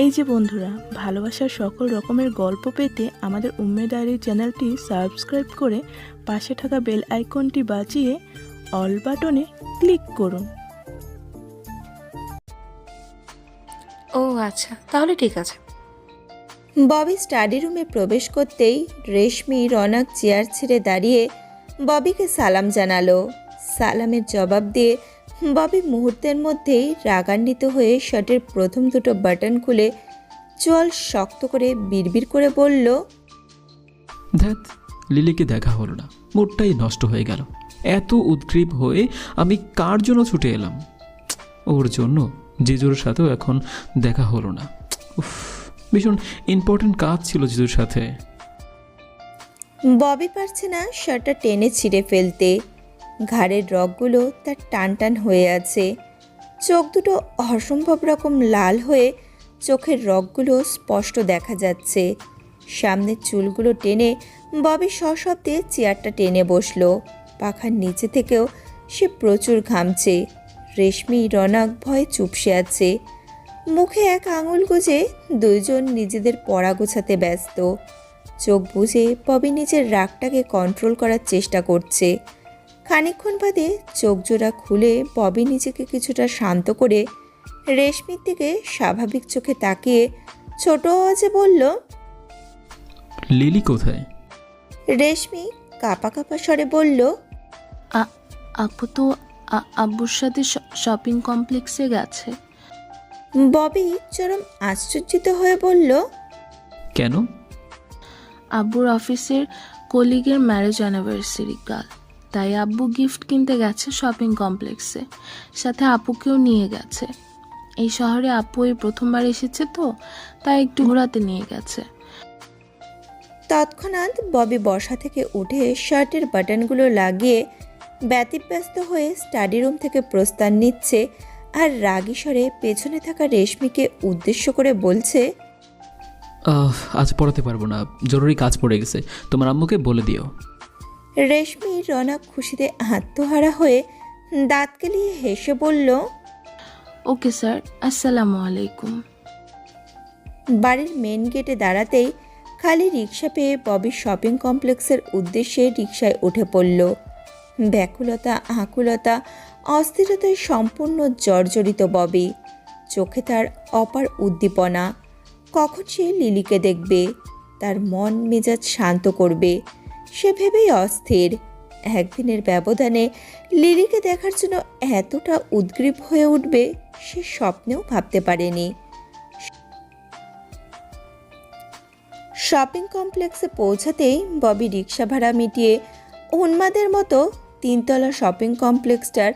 এই যে বন্ধুরা, ভালোবাসার সকল রকমের গল্প পেতে আমাদের উম্মে ডায়েরি চ্যানেলটি সাবস্ক্রাইব করে পাশে থাকা বেল আইকনটি বাজিয়ে অল বাটনে ক্লিক করুন। ও আচ্ছা, তাহলে ঠিক আছে। ববি স্টাডি রুমে প্রবেশ করতেই রেশমি রনক চেয়ার ছেড়ে দাঁড়িয়ে ববিকে সালাম জানালো। সালামের জবাব দিয়ে ববি মুহূর্তের মধ্যেই রাগান্বিত হয়ে শার্টের প্রথম দুটো বাটন খুলে চোয়াল শক্ত করে বিড়বিড় করে বলল, ধ্যাত, লিলিকে দেখা হলো না, মুডটাই নষ্ট হয়ে গেল। এত উদ্গ্রীব হয়ে আমি কার জন্য ছুটে এলাম? ওর জন্য। জিজুর সাথেও এখন দেখা হলো না। উফ, ভীষণ ইম্পর্টেন্ট কাজ ছিল জিজুর সাথে। ববি পারছে না শার্টটা টেনে ছিঁড়ে ফেলতে। ঘাড়ের রগগুলো তার টান টান হয়ে আছে। চোখ দুটো অসম্ভব রকম লাল হয়ে চোখের রগগুলো স্পষ্ট দেখা যাচ্ছে। সামনের চুলগুলো টেনে ববি সশব্দে চেয়ারটা টেনে বসলো। পাখার নিচে থেকেও সে প্রচুর ঘামছে। রেশমি রনক ভয়ে চুপসে আছে। মুখে এক আঙুল গুজে দুইজন নিজেদের পড়া গোছাতে ব্যস্ত। চোখ বুজে ববি নিজের রাগটাকে কন্ট্রোল করার চেষ্টা করছে। খানিকক্ষণ বাদে চোখ জোড়া খুলে ববি নিজেকে কিছুটা শান্ত করে রেশমির দিকে স্বাভাবিক চোখে তাকিয়ে ছোট আওয়াজে বলল, লিলি কোথায়? রেশমি কাঁপা কাঁপা স্বরে বলল, আপু তো আব্বুর সাথে শপিং কমপ্লেক্সে গেছে। ববি চরম আশ্চর্যিত হয়ে বলল, কেন? আব্বুর অফিসের কলিগের ম্যারেজ অ্যানিভার্সারি কাল, তাই আব্বু গিফট কিনতে গেছে শপিং কমপ্লেক্সে, সাথে আপুকেও নিয়ে গেছে। এই শহরে আপু এই প্রথমবার এসেছে তো, তাই একটু ঘোরাতে নিয়ে গেছে। তৎক্ষণাৎ ববি বসা থেকে উঠে শার্টের বাটনগুলো লাগিয়ে ব্যতিব্যস্ত হয়ে স্টাডি রুম থেকে প্রস্থান নিচ্ছে আর রাগী স্বরে পেছনে থাকা রেশমিকে উদ্দেশ্য করে বলছে, আজ পড়াতে পারবো না, জরুরি কাজ পড়ে গেছে, তোমার আম্মুকে বলে দিও। রেশমি রনক খুশিতে আত্মহারা হয়ে দাঁত কেলিয়ে হেসে বলল, ওকে স্যার, আসসালামু আলাইকুম। বাড়ির মেন গেটে দাঁড়াতেই খালি রিক্সা পেয়ে ববি শপিং কমপ্লেক্সের উদ্দেশ্যে রিক্সায় উঠে পড়ল। ব্যাকুলতা, আকুলতা, অস্থিরতায় সম্পূর্ণ জর্জরিত ববি। চোখে তার অপার উদ্দীপনা। কখন সে লিলিকে দেখবে, তার মন মেজাজ শান্ত করবে, সে ভেবেই অস্থির। একদিনের ব্যবধানে লিলিকে দেখার জন্য এতটা উদ্গ্রীব হয়ে উঠবে সে স্বপ্নেও ভাবতে পারেনি। শপিং কমপ্লেক্সে পৌঁছাতেই ববি রিক্সা ভাড়া মিটিয়ে উন্মাদের মতো 3তলা শপিং কমপ্লেক্সটার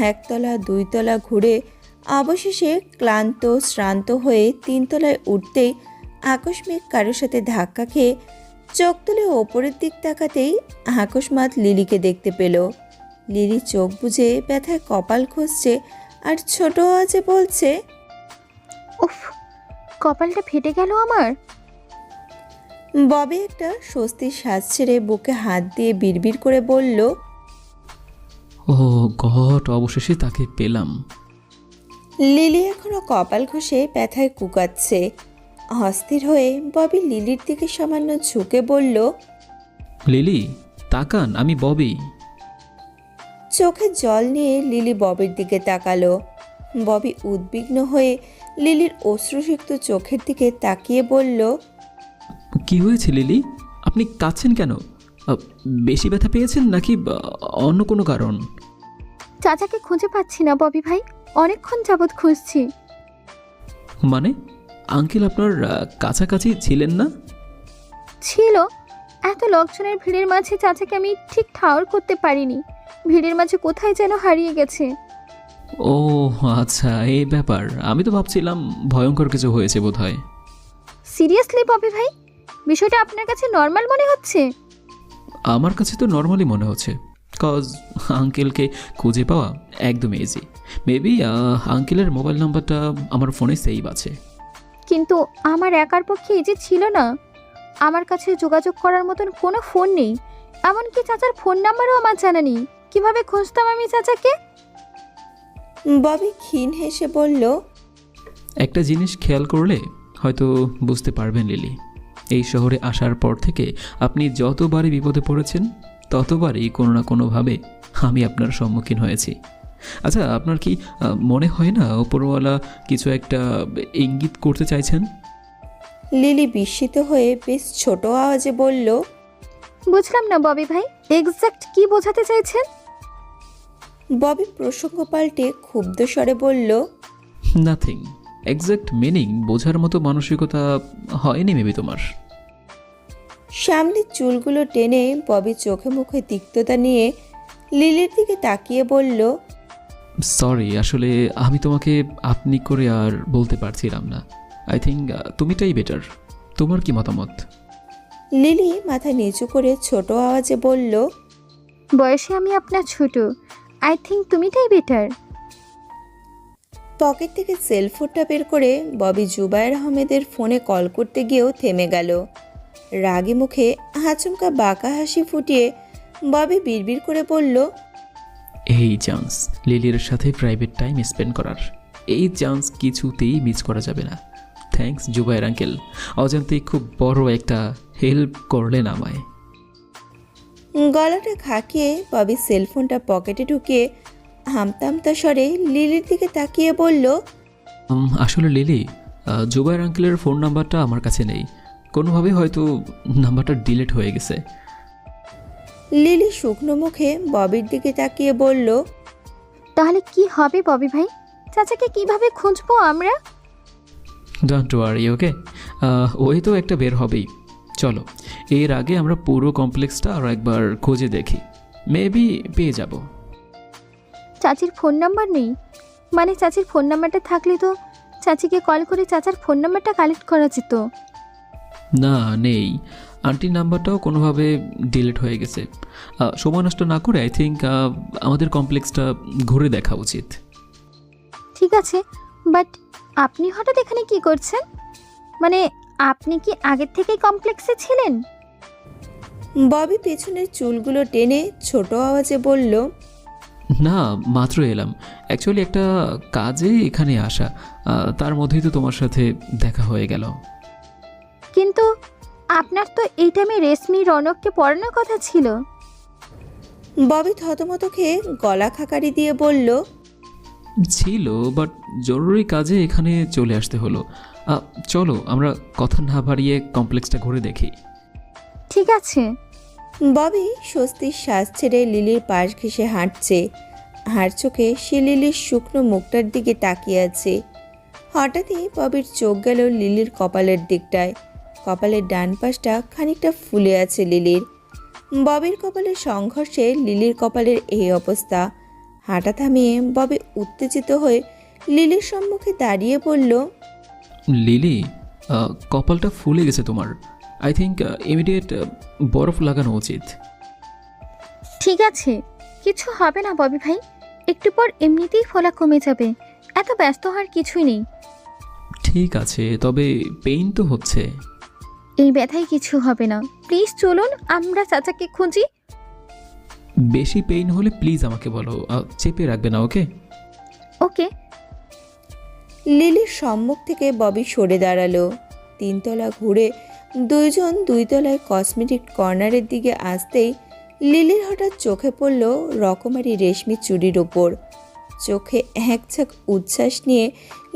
1তলা 2তলা ঘুরে অবশেষে ক্লান্ত শ্রান্ত হয়ে 3তলায় উঠতেই আকস্মিক কারোর সাথে ধাক্কা খেয়ে চোখ তুলে ওপরের দিক তাকাতেই আকস্মাৎ লিলিকে দেখতে পেল। লিলি চোখ বুজে ব্যথায় কপাল খসছে আর ছোট আওয়াজে বলছে, উফ, কপালটা ফেটে গেল আমার। ববি একটা স্বস্তির শ্বাস ছেড়ে বুকে হাত দিয়ে বিড়বিড় করে বলল, ও গড, অবশেষে তাকে পেলাম। লিলি এখনো কপাল ঘষে ব্যথায় কুকাচ্ছে। অস্থির হয়ে ববি লিলির দিকে সামান্য ঝুঁকে বলল, লিলি তাকান, আমি ববি। চোখে জল নিয়ে লিলি ববির দিকে তাকালো। ববি উদ্বিগ্ন হয়ে লিলির অশ্রুসিক্ত চোখের দিকে তাকিয়ে বলল, কি হয়েছে লিলি? আপনি কাঁদছেন কেন? বেশি ব্যথা পেয়েছেন নাকি অন্য কোনো কারণ? চাচাকে খুঁজে পাচ্ছি না ববি ভাই, অনেকক্ষণ যাবৎ খুঁজছি। মানে আঙ্কেল আপনার কাছাকাছি ছিলেন না? ছিল, এত লোকজনের ভিড়ের মাঝে চাচাকে আমি ঠিক ঠাউর করতে পারিনি। ভিড়ের মাঝে কোথায় যেন হারিয়ে গেছে। ও আচ্ছা, এই ব্যাপার। আমি তো ভাবছিলাম ভয়ঙ্কর কিছু হয়েছে বোধহয়। সিরিয়াসলি ববি ভাই, বিষয়টা আপনার কাছে নর্মাল মনে হচ্ছে? আমার কাছে তো নর্মালি মনে হচ্ছে, কজ আঙ্কেলকে খুঁজে পাওয়া একদম ইজি। মেবি আঙ্কেলের মোবাইল নাম্বারটা আমার ফোনে সেভ আছে। কিন্তু আমার একার পক্ষে এই যে ছিল না, আমার কাছে যোগাযোগ করার মতন কোনো ফোন নেই, এমনকি চাচার ফোন নাম্বারও আমার জানা নেই। কিভাবে খুঁজতাম আমি চাচাকে? ববি ক্ষীণ হেসে বলল, একটা জিনিস খেয়াল করলে হয়তো বুঝতে পারবেন লিলি, এই শহরে আসার পর থেকে আপনি যতবারই বিপদে পড়েছেন ততবারই কোনো না কোনোভাবে আমি আপনার সম্মুখীন হয়েছি। আচ্ছা, আপনার কি মনে হয় না ওপরওয়ালা কিছু একটা ইঙ্গিত করতে চাইছেন? লিলি বিস্মিত হয়ে বেশ ছোট আওয়াজে বলল, বুঝলাম না ববি ভাই, এক্স্যাক্ট কি বোঝাতে চাইছেন? ববি প্রসঙ্গ পাল্টে ক্ষুব্ধ স্বরে বলল, নাথিং। এক্স্যাক্ট মিনিং বোঝার মতো মানসিকতা হয়নি মেবি তোমার। সামনের চুলগুলো টেনে ববি চোখে মুখে তিক্ততা নিয়ে লিলির দিকে তাকিয়ে বলল, সরি, আসলে আমি তোমাকে আপনি করে আর বলতে পারছিলাম না। আই থিঙ্ক তুমিটাই বেটার। তোমার কি মতামত? লিলি মাথা নিচু করে ছোট আওয়াজে বলল, বয়সে আমি আপনার ছোট, আই থিঙ্ক তুমিটাই বেটার। পকেট থেকে সেলফোনটা বের করে ববি জুবায়ের আহমেদের ফোনে কল করতে গিয়েও থেমে গেল। রাগী মুখে আচমকা বাঁকা হাসি ফুটিয়ে ববি বিড়বিড় করে বলল, এই চান্স লিলির সাথে প্রাইভেট টাইম স্পেন্ড করার, এই চান্স কিছুতেই মিস করা যাবে না। থ্যাঙ্কস জুবায়ের আঙ্কেল, অজান্তেই খুব বড় একটা হেল্প করলেন আমায়। গলাটা খাকিয়ে ববি সেলফোনটা পকেটে ঢুকিয়ে হামতা হামতা স্বরে লিলির দিকে তাকিয়ে বলল, আসলে লিলি, জুবায়ের আঙ্কেলের ফোন নাম্বারটা আমার কাছে নেই, কোনোভাবে হয়তো নাম্বারটা ডিলিট হয়ে গেছে। লিলি শুকনো মুখে ববির দিকে তাকিয়ে বলল, তাহলে কি হবে ববি ভাই? চাচাকে কিভাবে খুঁজবো আমরা? ডোন্ট ওয়ারি, ওকে, ওই তো একটা বের হবেই। চলো, এর আগে আমরা পুরো কমপ্লেক্সটা আরও একবার খুঁজে দেখি, মেবি পেয়ে যাব। চাচির ফোন নাম্বার নেই? মানে চাচির ফোন নাম্বারটা থাকলে তো চাচিকে কল করে চাচার ফোন নাম্বারটা কালেক্ট করা যেত। না, নেই। আন্টির নাম্বারটাও কোনোভাবে ডিলিট হয়ে গেছে। সময় নষ্ট না করে আই থিঙ্ক আমাদের কমপ্লেক্সটা ঘুরে দেখা উচিত। ঠিক আছে, বাট আপনি হঠাৎ এখানে কি করছেন? মানে আপনি কি আগের থেকেই কমপ্লেক্সে ছিলেন? ববি পেছনের চুলগুলো টেনে ছোট আওয়াজে বলল, না, মাত্র এলাম। অ্যাকচুয়ালি একটা কাজে এখানে আসা, তার মধ্যেই তো তোমার সাথে দেখা হয়ে গেল। কিন্তু আপনার তো এই টাইমে রেশমি রনককে পড়ানোর কথা ছিল। ববি থতমত খেয়ে গলা খাকারি দিয়ে বলল, ছিল, বাট জরুরি কাজে এখানে চলে আসতে হলো। চলো, আমরা কথা না বাড়িয়ে কমপ্লেক্সটা ঘুরে দেখি। ঠিক আছে। ববি স্বস্তির শ্বাস ছেড়ে লিলির পাশ ঘেঁষে হাঁটছে। হাড় চোখে সে লিলির শুকনো মুখটার দিকে তাকিয়ে আছে। হঠাৎই ববির চোখ গেল লিলির কপালের দিকটায়। কপালের ডান পাশটা খানিকটা ফুলে আছে লিলির। ববির কপালের সংঘর্ষে লিলির কপালের এই অবস্থা। হাঁটা থামিয়ে ববি উত্তেজিত হয়ে লিলির সম্মুখে দাঁড়িয়ে বলল, লিলি, কপালটা ফুলে গেছে তোমার। আই থিঙ্ক ইমিডিয়েট বরফ লাগানো উচিত। ঠিক আছে, কিছু হবে না ববি ভাই, একটু পর এমনিতেই ফোলা কমে যাবে, এত ব্যস্ত হওয়ার কিছুই নেই। ঠিক আছে, তবে পেইন তো হচ্ছে। এই ব্যথায় কিছু হবে না, প্লিজ চলুন আমরা চাচাকে খুঁজি। বেশি পেইন হলে প্লিজ আমাকে বলো, চেপে রাখবে না, ওকে? ওকে। লিলির সম্মুখ থেকে ববি সরে দাঁড়ালো। 3 তলা ঘুরে দুইজন 2 তলায় কসমেটিক কর্নারের দিকে আসতেই লিলির হঠাৎ চোখে পড়ল রকমারি রেশমি চুড়ির ওপর। চোখে এক ঝাঁক উচ্ছ্বাস নিয়ে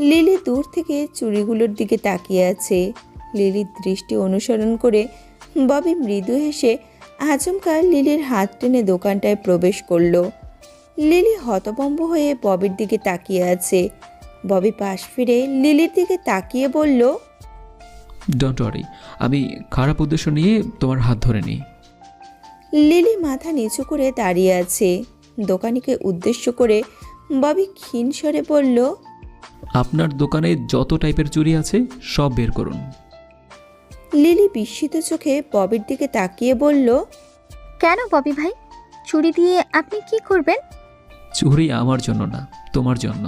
লিলি দূর থেকে চুড়িগুলোর দিকে তাকিয়ে আছে। লিলির দৃষ্টি অনুসরণ করে ববি মৃদু হেসে আচমকা লিলির হাত টেনে দোকানটায় প্রবেশ করলো। লিলি হতভম্ব হয়ে ববির দিকে তাকিয়ে আছে। ববি পাশ ফিরে লিলির দিকে তাকিয়ে বলল, ডোন্ট ওয়ারি, আমি খারাপ উদ্দেশ্য নিয়ে তোমার হাত ধরে নিই। লিলি মাথা নিচু করে দাঁড়িয়ে আছে। দোকানিকে উদ্দেশ্য করে ববি ক্ষীণ স্বরে বলল, আপনার দোকানে যত টাইপের চুড়ি আছে সব বের করুন। লিলি বিস্মিত চোখে ববির দিকে তাকিয়ে বলল, কেন ববি ভাই, চুড়ি দিয়ে আপনি কি করবেন? চুড়ি আমার জন্য না, তোমার জন্য।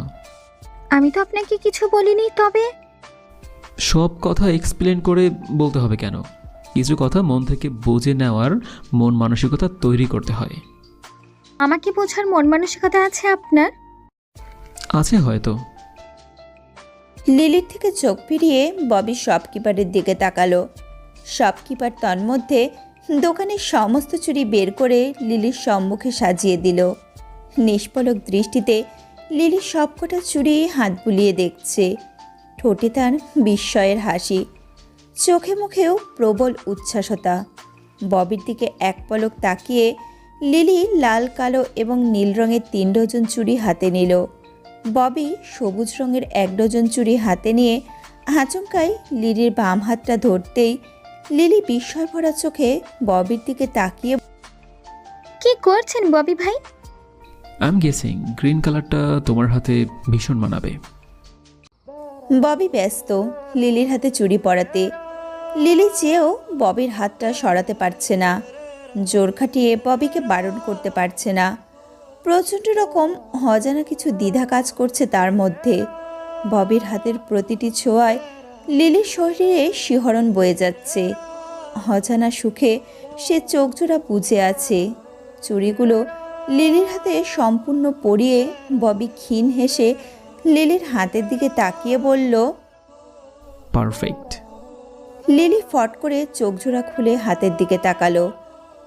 আমি তো আপনাকে কিছু বলিনি। তবে সব কথা এক্সপ্লেন করে বলতে হবে কেন? কিছু কথা মন থেকে বুঝে নেওয়ার মন মানসিকতা তৈরি করতে হয়। আমাকে বোঝার মন মানসিকতা আছে আপনার? আছে হয়তো। লিলির থেকে চোখ ফিরিয়ে ববি শপকিপারের দিকে তাকালো। শপকিপার তন্মধ্যে দোকানের সমস্ত চুড়ি বের করে লিলির সম্মুখে সাজিয়ে দিল। নিষ্পলক দৃষ্টিতে লিলি সবকটা চুড়ি হাত বুলিয়ে দেখছে। ঠোঁটে তার বিস্ময়ের হাসি, চোখে মুখেও প্রবল উচ্ছ্বাসতা। ববির দিকে এক পলক তাকিয়ে লিলি লাল, কালো এবং নীল রঙের 3 ডজন চুড়ি হাতে নিল। ববি সবুজ রঙের 1 ডজন চুড়ি হাতে নিয়ে আচমকাই লিলির বাম হাতটা ধরতেই লিলি বিস্ময় ভরা চোখে ববির দিকে তাকিয়ে, কি করছেন ববি ভাই? আই এম গেসিং গ্রিন কালারটা তোমার হাতে ভীষণ মানাবে। ববি ব্যস্ত লিলির হাতে চুড়ি পরাতে। লিলি চেয়েও ববির হাতটা সরাতে পারছে না। জোর খাটিয়ে ববিকে বারণ করতে পারছে না। প্রচণ্ড রকম অজানা কিছু দ্বিধা কাজ করছে তার মধ্যে। ববির হাতের প্রতিটি ছোঁয়ায় লিলির শরীরে শিহরণ বয়ে যাচ্ছে। অজানা সুখে সে চোখজোড়া বুজে আছে। চুড়িগুলো লিলির হাতে সম্পূর্ণ পরিয়ে ববি ক্ষীণ হেসে লিলির হাতের দিকে তাকিয়ে বলল, পারফেক্ট। লিলি ফট করে চোখজোড়া খুলে হাতের দিকে তাকালো।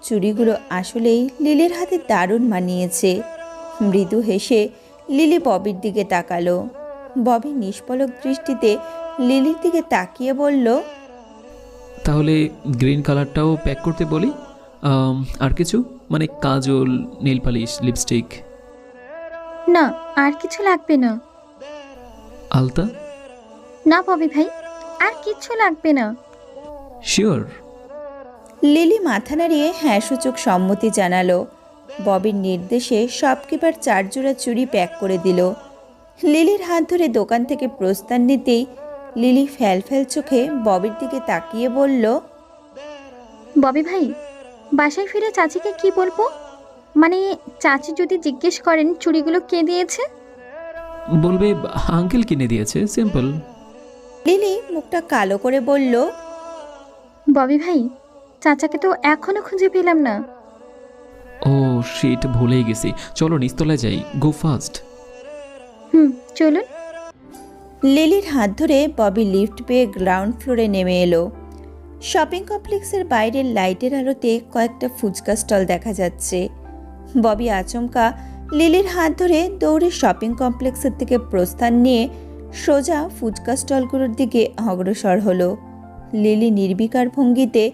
চুড়িগুলো আসলেই লিলির হাতে দারুণ মানিয়েছে। মৃদু হেসে লিলি ববির দিকে তাকালো। ববি নিষ্পলক দৃষ্টিতে লিলির দিকে তাকিয়ে বলল, তাহলে গ্রিন কালারটাও প্যাক করতে বলি। আর কিছু, মানে কাজল, নেল পালিশ, লিপস্টিক? না, আর কিছু লাগবে না। আলতা? না ববি ভাই, আর কিচ্ছু লাগবে না। শিওর? লিলি মাথা নাড়িয়ে হ্যাঁ সূচক সম্মতি জানালো। ববির নির্দেশে শপকিপার 4 জোড়া চুড়ি প্যাক করে দিল। লিলির হাত ধরে দোকান থেকে প্রস্থান নিতেই লিলি ফ্যালফ্যাল চোখে ববির দিকে তাকিয়ে বলল, ববি ভাই, বাসায় ফিরে চাচিকে কি বলবো? মানে চাচি যদি জিজ্ঞেস করেন চুড়িগুলো কে দিয়েছে? বলবে আঙ্কেল কিনে দিয়েছে, সিম্পল। লিলি মুখটা কালো করে বলল, ববি ভাই, চাচাকে তো এখনো খুঁজে পেলাম না। ও শিট, ভুলেই গেছি। চলো নিচতলায় যাই, গো ফাস্ট। চলুন। লিলির হাত ধরে ববি লিফট পেয়ে গ্রাউন্ড ফ্লোরে নেমে এলো। শপিং কমপ্লেক্সের বাইরের লাইটের আলোতে কয়েকটা ফুচকা স্টল দেখা যাচ্ছে। ববি আচমকা লিলির হাত ধরে দৌড়ে শপিং কমপ্লেক্সের থেকে প্রস্থান নিয়ে সোজা ফুচকা স্টলগুলোর দিকে অগ্রসর হলো। লিলি নির্বিকার ভঙ্গিতে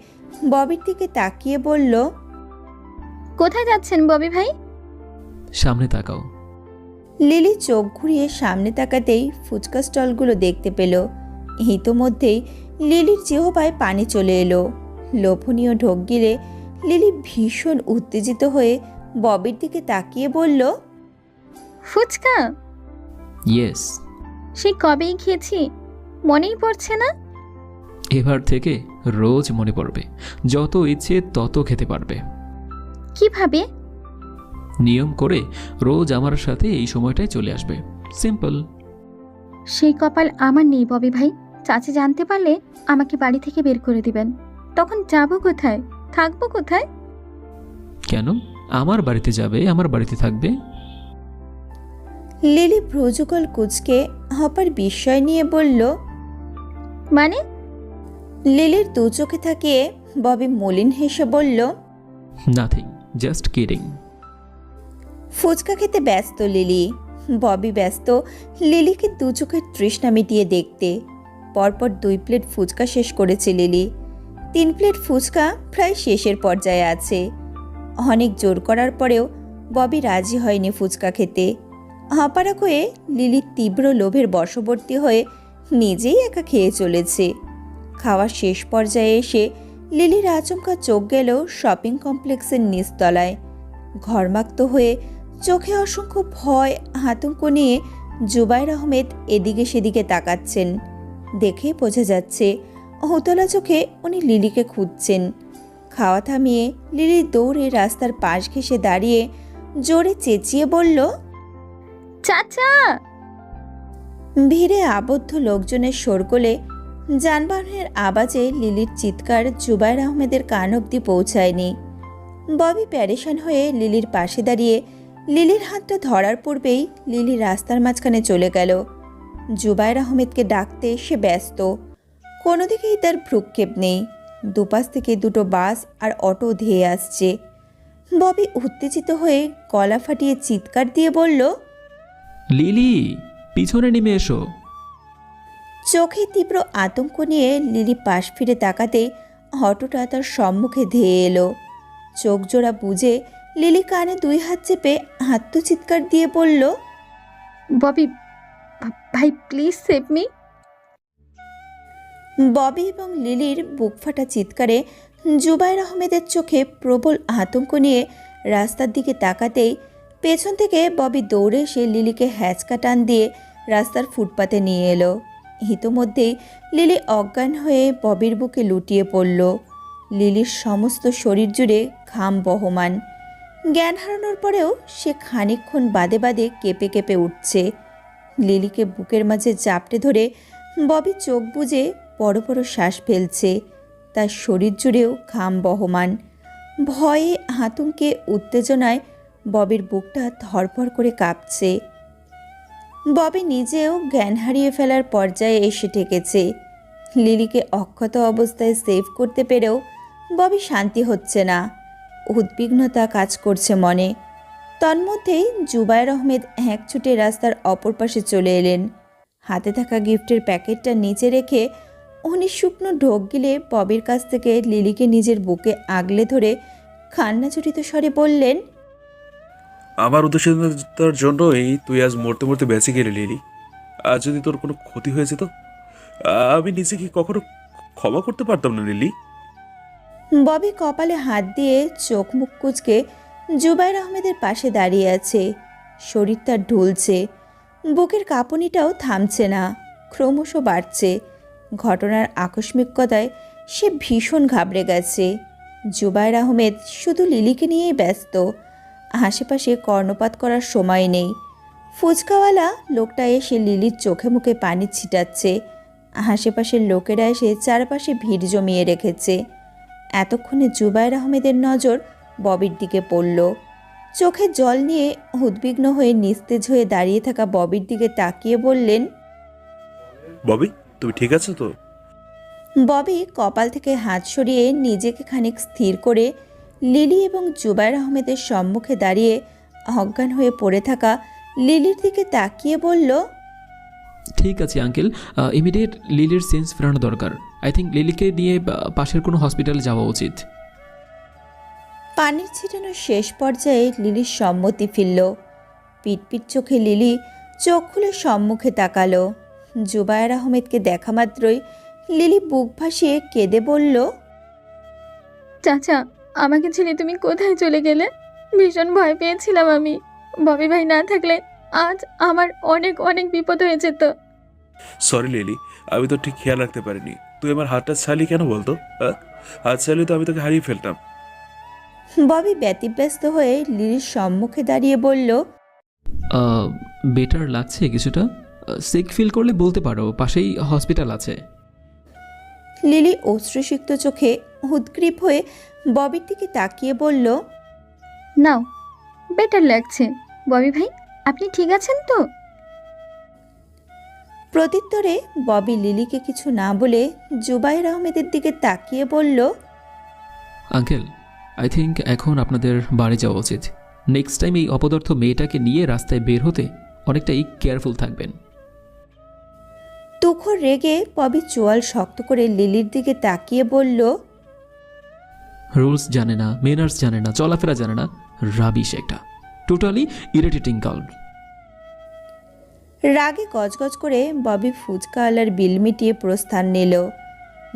ববির দিকে তাকিয়ে বলল, কোথায় যাচ্ছেন ববি ভাই? সামনে তাকাও। লিলি চোখ ঘুরিয়ে সামনে তাকাতেই ফুচকা স্টলগুলো দেখতে পেল। ইতোমধ্যেই লিলির জিহ্বায় পানি চলে এলো। লোভনীয় ঢোক গিলে লিলি ভীষণ উত্তেজিত হয়ে ববির দিকে তাকিয়ে বলল, ফুচকা? ইয়েস। সেই কবেই খেয়েছি, মনেই পড়ছে না। এবার থেকে রোজ মনে পড়বে, যত ইচ্ছে তত খেতে পারবে। কিভাবে? নিয়ম করে রোজ আমার সাথে এই সময়টায় চলে আসবে, সিম্পল। সেই কপাল আমার নেই ববি ভাই। চাচি জানতে পারলে আমাকে বাড়ি থেকে বের করে দিবেন। তখন যাব কোথায়, থাকবো কোথায়? কেন? আমার বাড়িতে যাবে, আমার বাড়িতে থাকবে। লিলি ভ্রুযুগল কুঁচকে হপার বিস্ময় নিয়ে বলল, মানে? লিলির দু চোখে তাকিয়ে ববি মলিন হেসে বলল, নাথিং, জাস্ট কিডিং। ফুচকা খেতে ব্যস্ত লিলি। ববি ব্যস্ত লিলিকে দু চোখের তৃষ্ণা মিটিয়ে দেখতে। পরপর 2 প্লেট ফুচকা শেষ করেছে লিলি। 3 প্লেট ফুচকা প্রায় শেষের পর্যায়ে আছে। অনেক জোর করার পরেও ববি রাজি হয়নি ফুচকা খেতে। হাঁপাড়াক হয়ে লিলির তীব্র লোভের বশবর্তী হয়ে নিজেই একা খেয়ে চলেছে। খাওয়ার শেষ পর্যায়ে এসে লিলির আচমকা চোখ গেল শপিং কমপ্লেক্সের নিচতলায়। ঘর্মাক্ত হয়ে চোখে অসংখ্য ভয় আতঙ্ক নিয়ে জুবাইর আহমেদ এদিকে সেদিকে তাকাচ্ছেন। দেখে বোঝা যাচ্ছে উতলা চোখে উনি লিলিকে খুঁজছেন। খাওয়া থামিয়ে লিলি দৌড়ে রাস্তার পাশ ঘেঁষে দাঁড়িয়ে জোরে চেঁচিয়ে বলল, চাচা! ভিড়ে আবদ্ধ লোকজনের শোরগোলে যানবাহনের আওয়াজে লিলির চিৎকার জুবাইর আহমেদের কান অবধি পৌঁছায়নি। ববি প্যারেশান হয়ে লিলির পাশে দাঁড়িয়ে লিলির হাতটা ধরার পূর্বেই লিলি রাস্তার মাঝখানে চলে গেল। জুবায়ের আহমেদকে ডাকতে সে ব্যস্ত। কোনো দিকেই তার ভ্রুক্ষেপ নেই। দুপাশ থেকে দুটো বাস আর অটো ধেয়ে আসছে। ববি উত্তেজিত হয়ে গলা ফাটিয়ে চিৎকার দিয়ে বলল, লিলি, পিছনে নেমে এসো। চোখে তীব্র আতঙ্ক নিয়ে লিলি পাশ ফিরে তাকাতেই অটোটা তার সম্মুখে ধেয়ে এলো। চোখ জোড়া বুজে লিলি কানে 2 হাত চেপে আত্মচিৎকার দিয়ে বলল, ববি ভাই প্লিজ সেভ মি। ববি এবং লিলির বুক ফাটা চিৎকারে জুবায়ের আহমেদের চোখে প্রবল আতঙ্ক নিয়ে রাস্তার দিকে তাকাতেই পেছন থেকে ববি দৌড়ে এসে লিলিকে হ্যাঁচকা টান দিয়ে রাস্তার ফুটপাতে নিয়ে এলো। ইতোমধ্যেই লিলি অজ্ঞান হয়ে ববির বুকে লুটিয়ে পড়ল। লিলির সমস্ত শরীর জুড়ে ঘাম বহমান। জ্ঞান হারানোর পরেও সে খানিকক্ষণ বাদে বাদে কেঁপে কেঁপে উঠছে। লিলিকে বুকের মাঝে জাপটে ধরে ববি চোখ বুজে বড় বড় শ্বাস ফেলছে। তার শরীর জুড়েও ঘাম বহমান। ভয়ে আতঙ্কে উত্তেজনায় ববির বুকটা ধড়ফড় করে কাঁপছে। ববি নিজেও জ্ঞান হারিয়ে ফেলার পর্যায়ে এসে ঠেকেছে। লিলিকে অক্ষত অবস্থায় সেভ করতে পেরেও ববি শান্তি হচ্ছে না। উদ্বিগ্নতা কাজ করছে মনে। তন্মধ্যেই জুবায়ের আহমেদ ছুটে রাস্তার অপর পাশে চলে এলেন। হাতে থাকা গিফটের প্যাকেটটা নিচে রেখে উনি শুকনো ঢোক গিলে ববির কাছ থেকে লিলিকে নিজের বুকে আগলে ধরে কান্নাজড়িত স্বরে বললেন, আমার উদাসীনতার জন্যই তুই আজ মরতে মরতে বেঁচে গেলি লিলি। আজ যদি তোর কোনো ক্ষতি হয়ে যেত, আমি নিজেকে কখনো ক্ষমা করতে পারতাম না লিলি। ববি কপালে হাত দিয়ে চোখ মুখ কুঁচকে জুবায়ের আহমেদের পাশে দাঁড়িয়ে আছে। শরীর তার ঢুলছে, বুকের কাঁপুনিটাও থামছে না, ক্রমশ বাড়ছে। ঘটনার আকস্মিকতায় সে ভীষণ ঘাবড়ে গেছে। জুবায়ের আহমেদ শুধু লিলিকে নিয়েই ব্যস্ত। আশেপাশে কর্ণপাত করার সময় নেই। ফুচকাওয়ালা লোকটা এসে লিলির চোখে মুখে পানি ছিটাচ্ছে। আশেপাশের লোকেরা এসে চারপাশে ভিড় জমিয়ে রেখেছে। এতক্ষণে জুবায়ের আহমেদের নজর ববির দিকে পড়ল। চোখে জল নিয়ে উদ্বিগ্ন হয়ে নিস্তেজ হয়ে দাঁড়িয়ে থাকা ববির দিকে তাকিয়ে বললেন, ববি, তুমি ঠিক আছো তো? ববি কপাল থেকে হাত সরিয়ে নিজেকে খানিক স্থির করে লিলি এবং জুবায়ের আহমেদের সম্মুখে দাঁড়িয়ে অজ্ঞান হয়ে পড়ে থাকা লিলির দিকে তাকিয়ে বলল, ঠিক আছে আঙ্কেল, ইমিডিয়েট লিলির সেন্স ফেরানো দরকার। আই থিঙ্ক লিলিকে নিয়ে পাশের কোনো হসপিটালে যাওয়া উচিত। পানির ছিটানোর শেষ পর্যায়ে লিলির সম্মতি ফিরল। পিটপিট চোখে লিলি চোখ খুলে সম্মুখে তাকালো। জুবায়ের আহমেদকে দেখা মাত্রই লিলি বুক ভাসিয়ে কেঁদে বলল, চাচা আমাকে ছেড়ে তুমি কোথায় চলে গেলে? ভীষণ ভয় পেয়েছিলাম আমি। ববি ভাই না থাকলে আজ আমার অনেক অনেক বিপদ হয়ে যেত। সরি লিলি, আমি তো ঠিক খেয়াল রাখতে পারিনি। তুই আমার হাতটা ছাড়লি কেন বলতো? হাত ছাড়লি তো আমি তোকে হারিয়ে ফেলতাম। ববি ব্যতিব্যস্ত হয়ে লিলির সম্মুখে দাঁড়িয়ে বলল, বেটার লাগছে কিছুটা? সিক ফিল করলে বলতে পারো, পাশেই হসপিটাল আছে। লিলি অশ্রুসিক্ত চোখে উদ্গ্রীব হয়ে ববির দিকে তাকিয়ে বলল, নাও বেটার লাগছে। ববি ভাই আপনি ঠিক আছেন তো? প্রত্যুত্তরে ববি লিলিকে কিছু না বলে জুবায়ের আহমেদের দিকে তাকিয়ে বলল, আঙ্কেল, আই থিঙ্ক এখন আপনাদের বাড়ি যাওয়া উচিত। নেক্সট টাইম এই অপদার্থ মেয়েটাকে নিয়ে রাস্তায় বের হতে অনেকটাই কেয়ারফুল থাকবেন। তুখর রেগে ববি চোয়াল শক্ত করে লিলির দিকে তাকিয়ে বলল, রুলস জানে না, মেনার্স জানে না, চলাফেরা জানে না, রাবিশ একটা, টোটালি ইরিটেটিং গার্ল। রাগে গজগজ করে ববি ফুচকাওয়ালার বিল মিটিয়ে প্রস্থান নিল।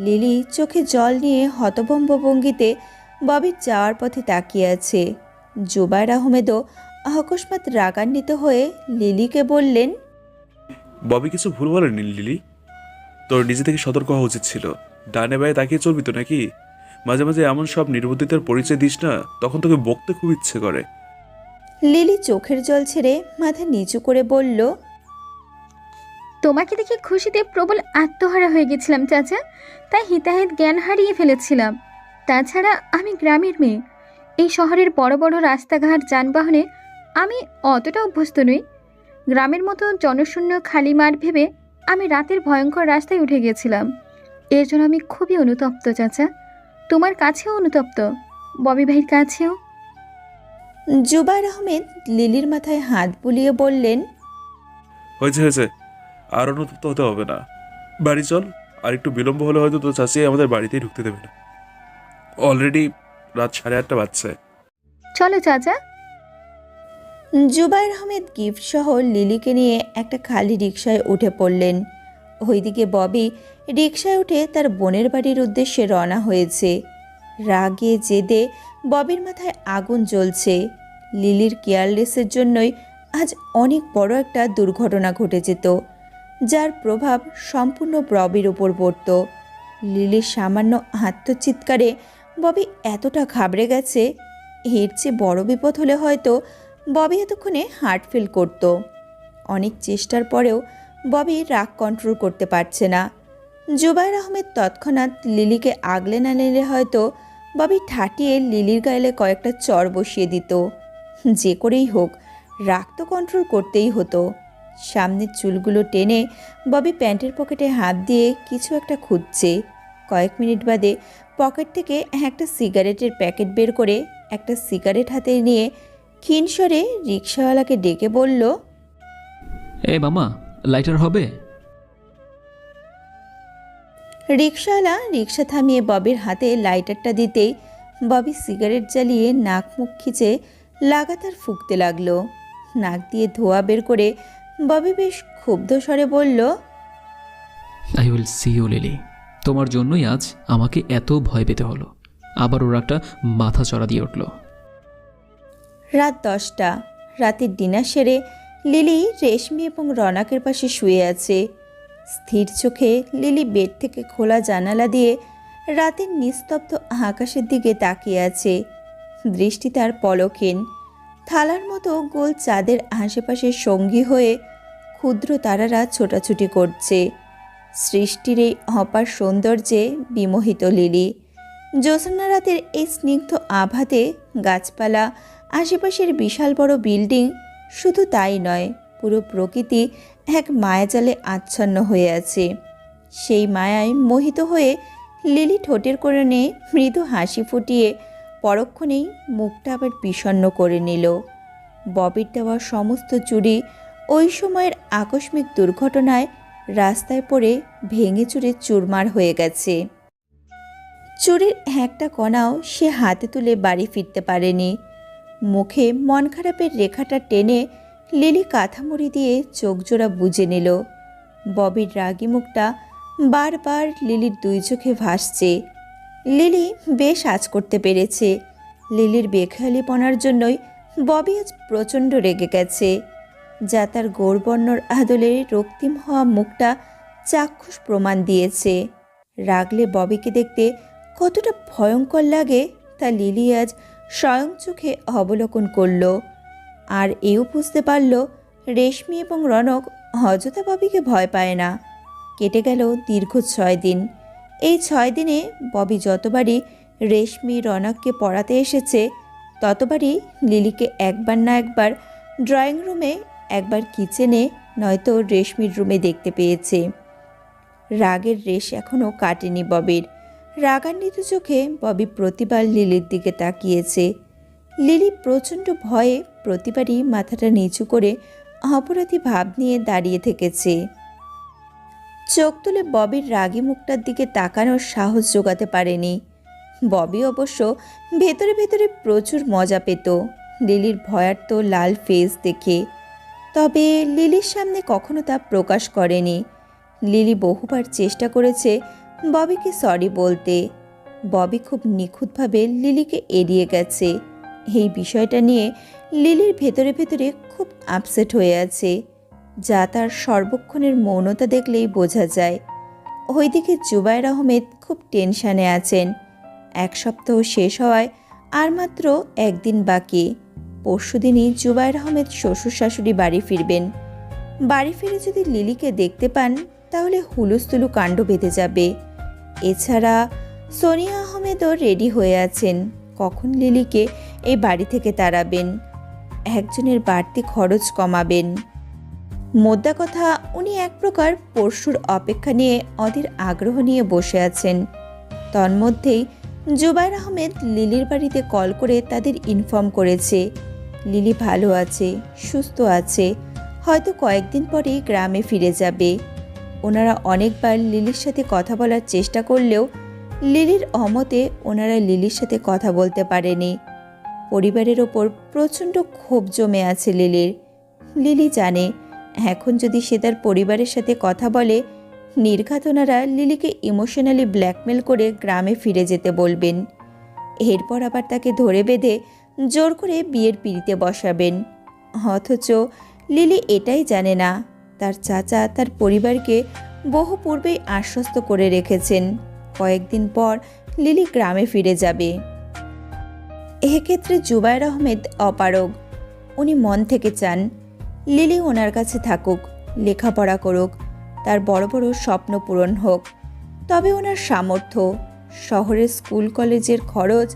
লিলি চোখে জল নিয়ে হতভম্ব ভঙ্গিতে ববির যাওয়ার পথে তাকিয়ে আছে। জুবায়ের আহমেদও অকস্মাৎ রাগান্বিত হয়ে লিলিকে বললেন, ববি কিছু ভুল বলেনি লিলি। তোর নিজে থেকে সতর্ক হওয়া উচিত ছিল। ডানে বায়ে তাকিয়ে চলবি তো নাকি? মাঝে মাঝে এমন সব নির্বুদ্ধিতার পরিচয় দিস না, তখন তোকে বকতে খুব ইচ্ছে করে। লিলি চোখের জল ছেড়ে মাথা নিচু করে বলল, তোমাকে দেখে খুশিতে প্রবল আত্মহারা হয়ে গেছিলাম চাচা, তাই হিতাহিত জ্ঞান হারিয়ে ফেলেছিলাম। তাছাড়া আমি গ্রামের মেয়ে। এই শহরের বড় বড় রাস্তাঘাট যানবাহনে আমি অতটা অভ্যস্ত নই। গ্রামের মতো জনশূন্য খালি মাঠ ভেবে আমি রাতের ভয়ঙ্কর রাস্তায় উঠে গেছিলাম। এর জন্য আমি খুবই অনুতপ্ত চাচা। তোমার কাছেও অনুতপ্ত, ববি ভাইয়ের কাছেও। জুবাইর আহমেদ লিলির মাথায় হাত বুলিয়ে বললেন, হয়েছে হয়েছে, আর অনুতপ্ত হতে হবে না। বাড়ি চল, আর একটু বিলম্ব হলে হয়তো তোর চাচি আমাদের বাড়িতেই ঢুকতে দেবে না। অলরেডি রাত 8:30 বাজছে। চলো চাচা। জুবাইর আহমেদ গিফট সহ লিলিকে নিয়ে একটা খালি রিকশায় উঠে পড়লেন। ওইদিকে ববি রিকশায় উঠে তার বোনের বাড়ির উদ্দেশ্যে রওনা হয়েছে। রাগে জেদে ববির মাথায় আগুন জ্বলছে। লিলির কেয়ারলেসের জন্যই আজ অনেক বড় একটা দুর্ঘটনা ঘটে যেত, যার প্রভাব সম্পূর্ণ ববির উপর পড়ত। লিলির সামান্য আত্মচিৎকারে ববি এতটা ঘাবড়ে গেছে, এর চেয়ে বড় বিপদ হলে হয়তো ববি এতক্ষণে হার্ট ফেল করত। অনেক চেষ্টার পরেও ববি রাগ কন্ট্রোল করতে পারছে না। জুবাইর আহমেদ তৎক্ষণাৎ লিলিকে আগলে না নিলে হয়তো ববি ঠাটিয়ে লিলির গায়ে কয়েকটা চড় বসিয়ে দিত। যে করেই হোক রাগ তো কন্ট্রোল করতেই হতো। সামনের চুলগুলো টেনে ববি প্যান্টের পকেটে হাত দিয়ে কিছু একটা খুঁজছে। কয়েক মিনিট বাদে পকেট থেকে একটা সিগারেটের প্যাকেট বের করে একটা সিগারেট হাতে নিয়ে ক্ষীণ স্বরে রিকশাওয়ালাকে ডেকে বলল, এ মামা, লাইটার হবে? রিকশাওয়ালা রিকশা থামিয়ে ববির হাতে লাইটারটা দিতেই ববি সিগারেট জ্বালিয়ে নাক মুখ খিচে লাগাতার ফুঁকতে লাগলো। নাক দিয়ে ধোঁয়া বের করে ববি বেশ ক্ষুব্ধ স্বরে বলল, I will see you Lily. তোমার জন্যই আজ আমাকে এত ভয় পেতে হলো। আবার ওরা একটা মাথা চড়া দিয়ে উঠল। রাত 10টা। রাতের ডিনার সেরে লিলি রেশমি এবং রনাকের পাশে শুয়ে আছে। স্থির চোখে লিলি বেড থেকে খোলা জানালা দিয়ে রাতের নিস্তব্ধ আকাশের দিকে তাকিয়ে আছে। দৃষ্টি তার পলকহীন। থালার মতো গোল চাঁদের আশেপাশে সঙ্গী হয়ে ক্ষুদ্র তারারা ছোটাছুটি করছে। সৃষ্টির এই অপার সৌন্দর্যে বিমোহিত লিলি। জ্যোৎস্না রাতের এই স্নিগ্ধ আভাতে গাছপালা, আশেপাশের বিশাল বড় বিল্ডিং, শুধু তাই নয়, পুরো প্রকৃতি এক মায়াজালে আচ্ছন্ন হয়ে আছে। সেই মায়ায় মোহিত হয়ে লিলি ঠোঁটের কোণে মৃদু হাসি ফুটিয়ে পরক্ষণেই মুখটা আবার বিষণ্ণ করে নিল। ববির দেওয়া সমস্ত চুড়ি ওই সময়ের আকস্মিক দুর্ঘটনায় রাস্তায় পড়ে ভেঙে চুরে চুরমার হয়ে গেছে। চুরির একটা কণাও সে হাতে তুলে বাড়ি ফিরতে পারেনি। মুখে মন খারাপের রেখাটা টেনে লিলি কাঁথামুড়ি দিয়ে চোখ জোড়া বুজে নিল। ববির রাগী মুখটা বারবার লিলির দুই চোখে ভাসছে। লিলি বেশ আঁচ করতে পেরেছে। লিলির বেখেয়ালিপনার জন্যই ববি আজ প্রচণ্ড রেগে গেছে, যা তার গৌরবর্ণর আদলে রক্তিম হওয়া মুখটা চাক্ষুষ প্রমাণ দিয়েছে। রাগলে ববিকে দেখতে কতটা ভয়ঙ্কর লাগে তা লিলি আজ স্বয়ং চোখে অবলোকন করল। আর এও বুঝতে পারল রেশমি এবং রনক অযথা ববিকে ভয় পায় না। কেটে গেল দীর্ঘ 6 দিন। এই 6 দিনে ববি যতবারই রেশমি রনককে পড়াতে এসেছে, ততবারই লিলিকে একবার না একবার ড্রয়িং রুমে, একবার কিচেনে, নয়তো রেশমির রুমে দেখতে পেয়েছে। রাগের রেশ এখনও কাটেনি ববির। রাগান্বিত চোখে ববি প্রতিবার লিলির দিকে তাকিয়েছে। লিলি প্রচণ্ড ভয়ে প্রতিবারই মাথাটা নিচু করে অপরাধী ভাব নিয়ে দাঁড়িয়ে থেকেছে। চোখ তুলে ববির রাগী মুখটার দিকে তাকানোর সাহস জোগাতে পারেনি। ববি অবশ্য ভেতরে ভেতরে প্রচুর মজা পেত লিলির ভয়ার্ত লাল ফেস দেখে। তবে লিলির সামনে কখনো তা প্রকাশ করেনি। লিলি বহুবার চেষ্টা করেছে ববিকে সরি বলতে। ববি খুব নিখুঁতভাবে লিলিকে এড়িয়ে গেছে। এই বিষয়টা নিয়ে লিলির ভেতরে ভেতরে খুব আপসেট হয়ে আছে, যা তার সর্বক্ষণের মৌনতা দেখলেই বোঝা যায়। ওইদিকে জুবাইর আহমেদ খুব টেনশানে আছেন। 1 সপ্তাহ শেষ হওয়ায় আর মাত্র 1 দিন বাকি। পরশুদিনই জুবাইর আহমেদ শ্বশুর শাশুড়ি বাড়ি ফিরবেন। বাড়ি ফিরে যদি লিলিকে দেখতে পান তাহলে হুলুস্থুলু কাণ্ড বেঁধে যাবে। এছাড়া সোনিয়া আহমেদও রেডি হয়ে আছেন কখন লিলিকে এই বাড়ি থেকে তাড়াবেন, একজনের বাড়তি খরচ কমাবেন। মোদ্দা কথা, উনি এক প্রকার পরশুর অপেক্ষা নিয়ে অধীর আগ্রহ নিয়ে বসে আছেন। তন্মধ্যেই জুবায়ের আহমেদ লিলির বাড়িতে কল করে তাদের ইনফর্ম করেছে লিলি ভালো আছে, সুস্থ আছে, হয়তো কয়েকদিন পরেই গ্রামে ফিরে যাবে। ওনারা অনেকবার লিলির সাথে কথা বলার চেষ্টা করলেও লিলির অমতে ওনারা লিলির সাথে কথা বলতে পারেনি। পরিবারের ওপর প্রচণ্ড ক্ষোভ জমে আছে লিলির। লিলি জানে এখন যদি সে তার পরিবারের সাথে কথা বলে, নির্ঘাত ওনারা লিলিকে ইমোশনালি ব্ল্যাকমেল করে গ্রামে ফিরে যেতে বলবেন। এরপর আবার তাকে ধরে বেঁধে জোর করে বিয়ের পিঁড়িতে বসাবেন। অথচ লিলি এটাই জানে না, তার চাচা তার পরিবারকে বহু পূর্বেই আশ্বস্ত করে রেখেছেন কয়েকদিন পর লিলি গ্রামে ফিরে যাবে। এক্ষেত্রে জুবায়ের আহমেদ অপারগ। উনি মন থেকে চান লিলি ওনার কাছে থাকুক, লেখাপড়া করুক, তার বড় বড় স্বপ্ন পূরণ হোক। তবে ওনার সামর্থ্য, শহরের স্কুল কলেজের খরচ,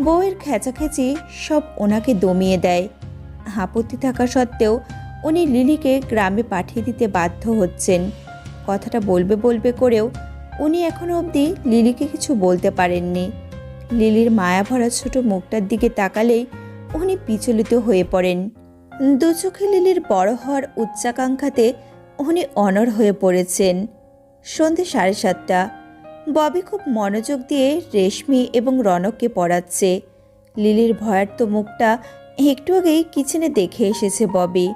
বউয়ের খেঁচাখেচি সব ওনাকে দমিয়ে দেয়। আপত্তি থাকা সত্ত্বেও উনি লিলিকে গ্রামে পাঠিয়ে দিতে বাধ্য হচ্ছেন। কথাটা বলবে বলবে করেও উনি এখনও অবধি লিলিকে কিছু বলতে পারেননি। লিলির মায়াভরা ছোট মুখটার দিকে তাকালেই উনি বিচলিত হয়ে পড়েন। দু চোখে লিলির বড় হওয়ার উচ্চাকাঙ্ক্ষাতে উনি অনড় হয়ে পড়েছেন। সন্ধে 7:30। ববি খুব মনোযোগ দিয়ে রেশমি এবং রনককে পড়াচ্ছে। লিলির ভয়ার্ত মুখটা একটু আগেই কিচেনে দেখে এসেছে ববি।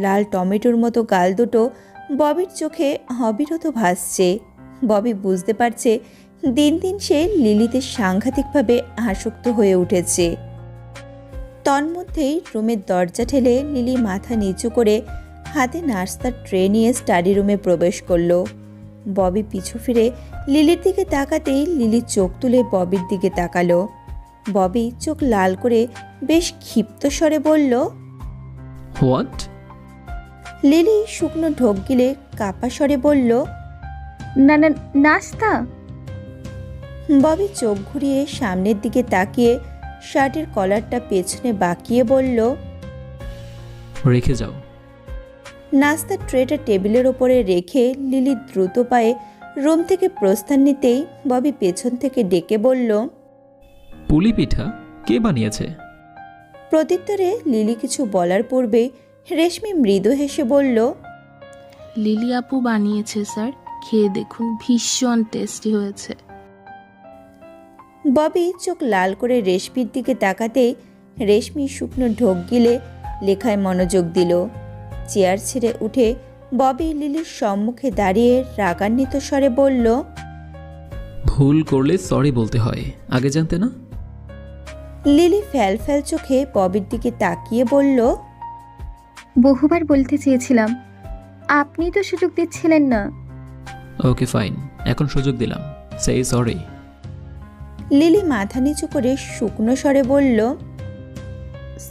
লাল টমেটোর মতো গাল দুটো ববির চোখে অবিরত ভাসছে। ববি বুঝতে পারছে দিন দিন সে লিলিতে সাংঘাতিকভাবে আসক্ত হয়ে উঠেছে। তন্মধ্যেই রুমের দরজা ঠেলে লিলি মাথা নিচু করে হাতে নাস্তার ট্রে নিয়ে স্টাডি রুমে প্রবেশ করলো। ববি পিছু ফিরে লিলির দিকে তাকাতেই লিলি চোখ তুলে ববির দিকে তাকালো। ববি চোখ লাল করে বেশ ক্ষিপ্ত স্বরে বলল, হোয়াট? লিলি শুকনো ঢোক গিলে কাপা স্বরে বলল, না না, নাস্তা। ববি চোখ ঘুরিয়ে সামনের দিকে তাকিয়ে শার্টের কলারটা পেছনে বাঁকিয়ে বলল, রেখে যাও। নাস্তার ট্রেটা টেবিলের ওপরে রেখে লিলি দ্রুত পায়ে রুম থেকে প্রস্থান নিতেই ববি পেছন থেকে ডেকে বলল, পুলি পিঠা কে বানিয়েছে? প্রত্যুত্তরে লিলি কিছু বলার পূর্বে রেশমি মৃদু হেসে বলল, লিলি আপু বানিয়েছে স্যার, খেয়ে দেখুন, ভীষণ টেস্টি হয়েছে। ববি চোখ লাল করে রেশমির দিকে তাকাতেই রেশমি শুকনো ঢোক গিলে লেখায় মনোযোগ দিল। চেয়ার ছেড়ে উঠে ববি লিলির সম্মুখে দাঁড়িয়ে রাগান্বিত স্বরে বলল, ভুল করলে সরি বলতে হয়, আগে জানতে না? লিলি ফ্যাল ফ্যাল চোখে ববির দিকে তাকিয়ে বলল, বহুবার বলতে চেয়েছিলাম, আপনি তো সুযোগ দিচ্ছিলেন না। ওকে ফাইন, এখন সুযোগ দিলাম, সে সরি। লিলি মাথা নিচু করে শুকনো স্বরে বলল,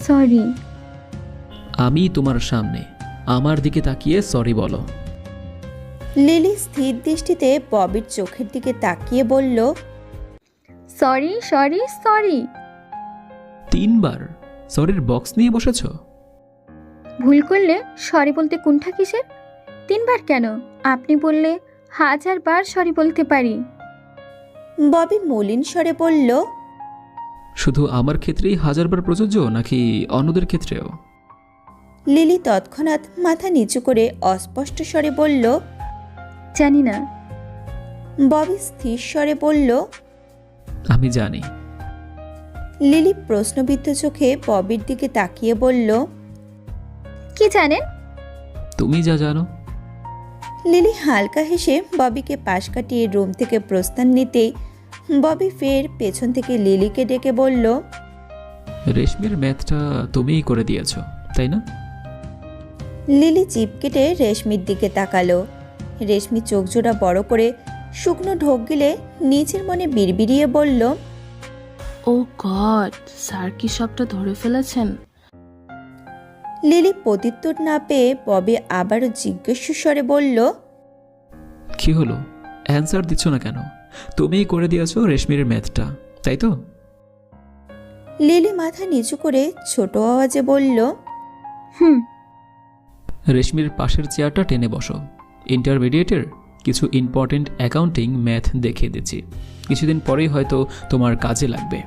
সরি। আমি তোমার সামনে, আমার দিকে তাকিয়ে সরি বলো। লিলি স্থির দৃষ্টিতে ববির চোখের দিকে তাকিয়ে বলল, সরি সরি সরি। 3 বার সরির বক্স নিয়ে বসেছ? ভুল করলে সরি বলতে কুণ্ঠা কিসের? 3 বার কেন, আপনি বললে 1000 বার সরি বলতে পারি। ববি মলিন স্বরে বলল, শুধু আমার ক্ষেত্রেই 1000 বার প্রযোজ্য নাকি অন্যদের ক্ষেত্রেও? লিলি তৎক্ষণাৎ মাথা নিচু করে অস্পষ্ট স্বরে বলল, জানি না। ববি স্থির স্বরে বলল, আমি জানি। লিলি প্রশ্নবিদ্ধ চোখে ববির দিকে তাকিয়ে বলল, কি জানেন? তুমি যা জানো। লিলি হালকা হেসে ববিকে পাশ কাটিয়ে রুম থেকে প্রস্থান নিতেই ববি ফের পেছন থেকে লিলিকে ডেকে বলল, রেশমির ম্যাথটা তুমিই করে দিয়েছো তাই না? লিলি চিপ কেটে রেশমির দিকে তাকালো। রেশমি চোখ জোড়া বড় করে শুকনো ঢোক গিলে নিজের মনে বিড়বিড়িয়ে বলল, ও গড, স্যার কি সবটা ধরে ফেলেছেন? লিলি প্রত্যুত্তর না পেয়ে ববি আবারও জিজ্ঞাসু স্বরে বলল, কি হলো, অ্যান্সার দিচ্ছ না কেন? তুমিই করে দিয়েছো রেশমির ম্যাথটা তাই তো? লিলি মাথা নিচু করে ছোট আওয়াজে বলল, হুম। রেশমির পাশের চেয়ারটা টেনে বসো। ইন্টারমিডিয়েটের কিছু ইম্পর্টেন্ট অ্যাকাউন্টিং ম্যাথ দেখিয়ে দিচ্ছি, কিছুদিন পরেই হয়তো তোমার কাজে লাগবে।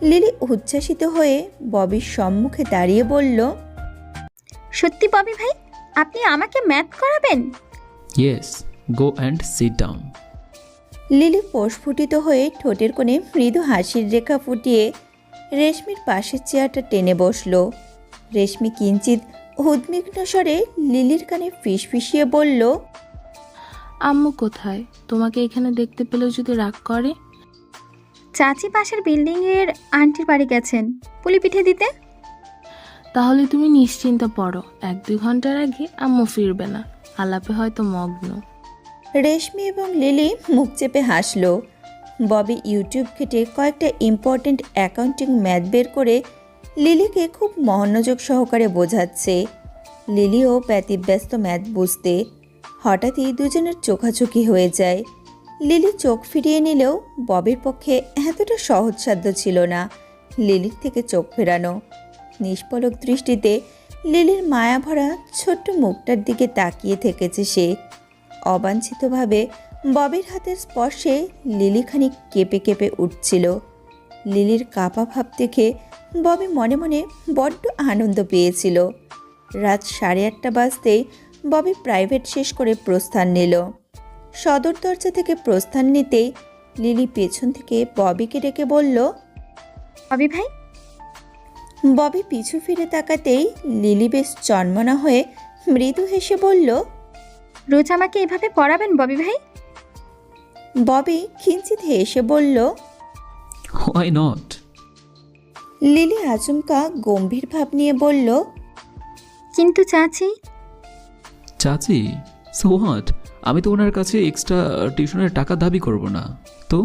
লিলি উচ্ছ্বাসিত হয়ে ববির সম্মুখে দাঁড়িয়ে বলল, সত্যি ববি ভাই, আপনি আমাকে ম্যাথ করাবেন? Yes, go and sit down. Lily প্রস্ফুটিত হয়ে ঠোঁটের কোণে মৃদু হাসির রেখা ফুটিয়ে রেশমির পাশের চেয়ারটা টেনে বসল। রেশমি কিঞ্চিত উদ্বিগ্ন স্বরে লিলির কানে ফিসফিসিয়ে বলল, আম্মু কোথায়? তোমাকে এখানে দেখতে পেলেও যদি রাগ করে? চাচি পাশের বিল্ডিংয়ের আন্টির বাড়ি গেছেন পুলি পিঠে দিতে। তাহলে তুমি নিশ্চিন্ত পড়ো, 1-2 ঘন্টার আগে আম্মু ফিরবে না, আলাপে হয়তো মগ্ন। রেশমি এবং লিলি মুখ চেপে হাসল। ববি ইউটিউব ঘেটে কয়েকটা ইম্পর্ট্যান্ট অ্যাকাউন্টিং ম্যাথ বের করে লিলিকে খুব মনোযোগ সহকারে বোঝাচ্ছে। লিলিও ব্যতিব্যস্ত ম্যাথ বুঝতে। হঠাৎই দুজনের চোখাচোখি হয়ে যায়। লিলি চোখ ফিরিয়ে নিলেও ববির পক্ষে এতটা সহজসাধ্য ছিল না লিলির থেকে চোখ ফেরানো। নিষ্পলক দৃষ্টিতে লিলির মায়াভরা ছোট্ট মুখটার দিকে তাকিয়ে থেকেছে সে। অবাঞ্ছিতভাবে ববির হাতের স্পর্শে লিলি খানিক কেঁপে কেঁপে উঠছিল। লিলির কাঁপা ভাব দেখে ববি মনে মনে বড্ড আনন্দ পেয়েছিল। রাত 8:30 বাজতেই ববি প্রাইভেট শেষ করে প্রস্থান নিল। সদর দরজা থেকে প্রস্থান নিতেই লিলি পেছন থেকে ববিকে ডেকে বলল, ববি ভাই। ববি পিছু ফিরে তাকাতেই লিলি বেশ চন্মনা হয়ে মৃদু হেসে বলল, রোজ আমাকে এভাবে পড়াবেন ববি ভাই? ববি কিঞ্চিত হেসে বলল, হোয়াই নট। লিলি আচমকা গম্ভীর ভাব নিয়ে বলল, কিন্তু চাচি। চাচি? So what? আমি তো ওনার কাছে এক্সট্রা টিউশনের টাকা দাবি করব না তো।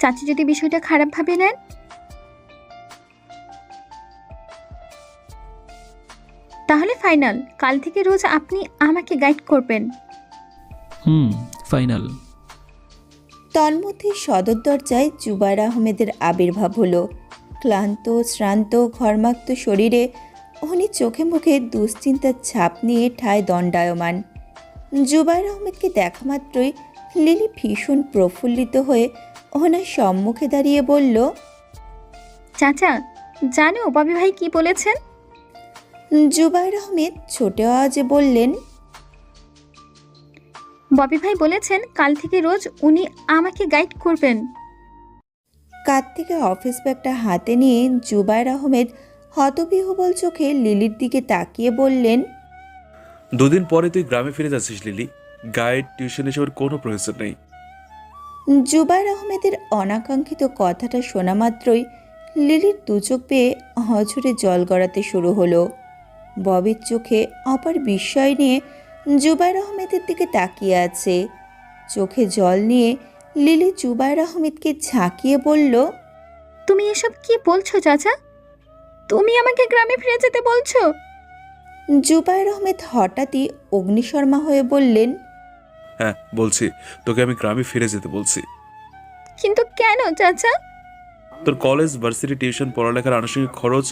চাচি যদি বিষয়টা খারাপভাবে নেন? তাহলে ফাইনাল, কাল থেকে রোজ আপনি আমাকে গাইড করবেন। ফাইনাল। তন্মধ্যে সদর দরজায় জুবাইর আহমেদের আবির্ভাব হলো। ক্লান্ত শ্রান্ত ঘর্মাক্ত শরীরে উনি চোখে মুখে দুশ্চিন্তার ছাপ নিয়ে ঠায় দণ্ডায়মান। জুবাইর আহমেদকে দেখা মাত্রই লিলি ভীষণ প্রফুল্লিত হয়ে ওনার সম্মুখে দাঁড়িয়ে বলল, চাচা, জানো ববি ভাই কি বলেছেন? জুবাইর আহমেদ ছোট আওয়াজে বললেন, ববি ভাই বলেছেন কাল থেকে রোজ উনি আমাকে গাইড করবেন। কাঁধ থেকে অফিস ব্যাগটা হাতে নিয়ে জুবাইর আহমেদ হতবিহ্বল চোখে লিলির দিকে তাকিয়ে বললেন, 2 দিন পরে তুই গ্রামে ফিরে যাচ্ছিস লিলি, গাইড টিউশন এসবের কোনো প্রয়োজন নেই। জুবাইর আহমেদের অনাকাঙ্ক্ষিত কথাটা শোনা মাত্রই লিলির দুচোখ পেয়ে অঝরে জল গড়াতে শুরু হলো। ববির চোখে অপার বিস্ময় নিয়ে জুবাইর আহমেদের দিকে তাকিয়ে আছে। চোখে জল নিয়ে লিলি জুবাইর আহমেদকে ঝাঁকিয়ে বলল, তুমি এসব কি বলছো চাচা? তুমি আমাকে গ্রামে ফিরে যেতে বলছো? জুবাইর আহমেদ হঠাৎই অগ্নিশর্মা হয়ে বললেন, হ্যাঁ বলছি, তোকে আমি গ্রামে ফিরে যেতে বলছি। কিন্তু কেন চাচা? তোর কলেজ ভার্সিটি টিউশন পড়ালেখার আনুষঙ্গিক খরচ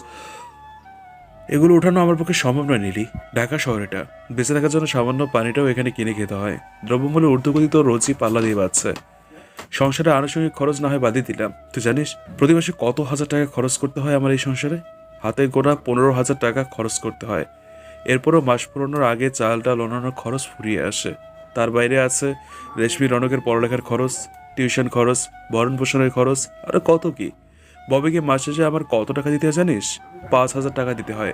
এগুলো ওঠানো আমার পক্ষে সম্ভব নয় নীলি। ঢাকা শহর এটা, বেঁচে থাকার জন্য সামান্য পানিটাও এখানে কিনে খেতে হয়। দ্রব্যমূল্যের ঊর্ধ্বগতি তো রোজই পাল্লা দিয়ে বাড়ছে। সংসারে আনুষঙ্গিক খরচ না হয় বাদই দিলাম, তুই জানিস প্রতি মাসে কত হাজার টাকা খরচ করতে হয় আমার এই সংসারে? হাতে গোনা 15,000 টাকা খরচ করতে হয়। এরপরও মাস পুরোনোর আগে চাল ডাল অন্যান্য খরচ ফুরিয়ে আসে। তার বাইরে আছে রেশমি রনকের পড়ালেখার খরচ, টিউশন খরচ, ভরণ পোষণের খরচ, আর কত কি। ববিকে মাস শেষে আমার কত টাকা দিতে হয় জানিস? 5,000 টাকা দিতে হয়।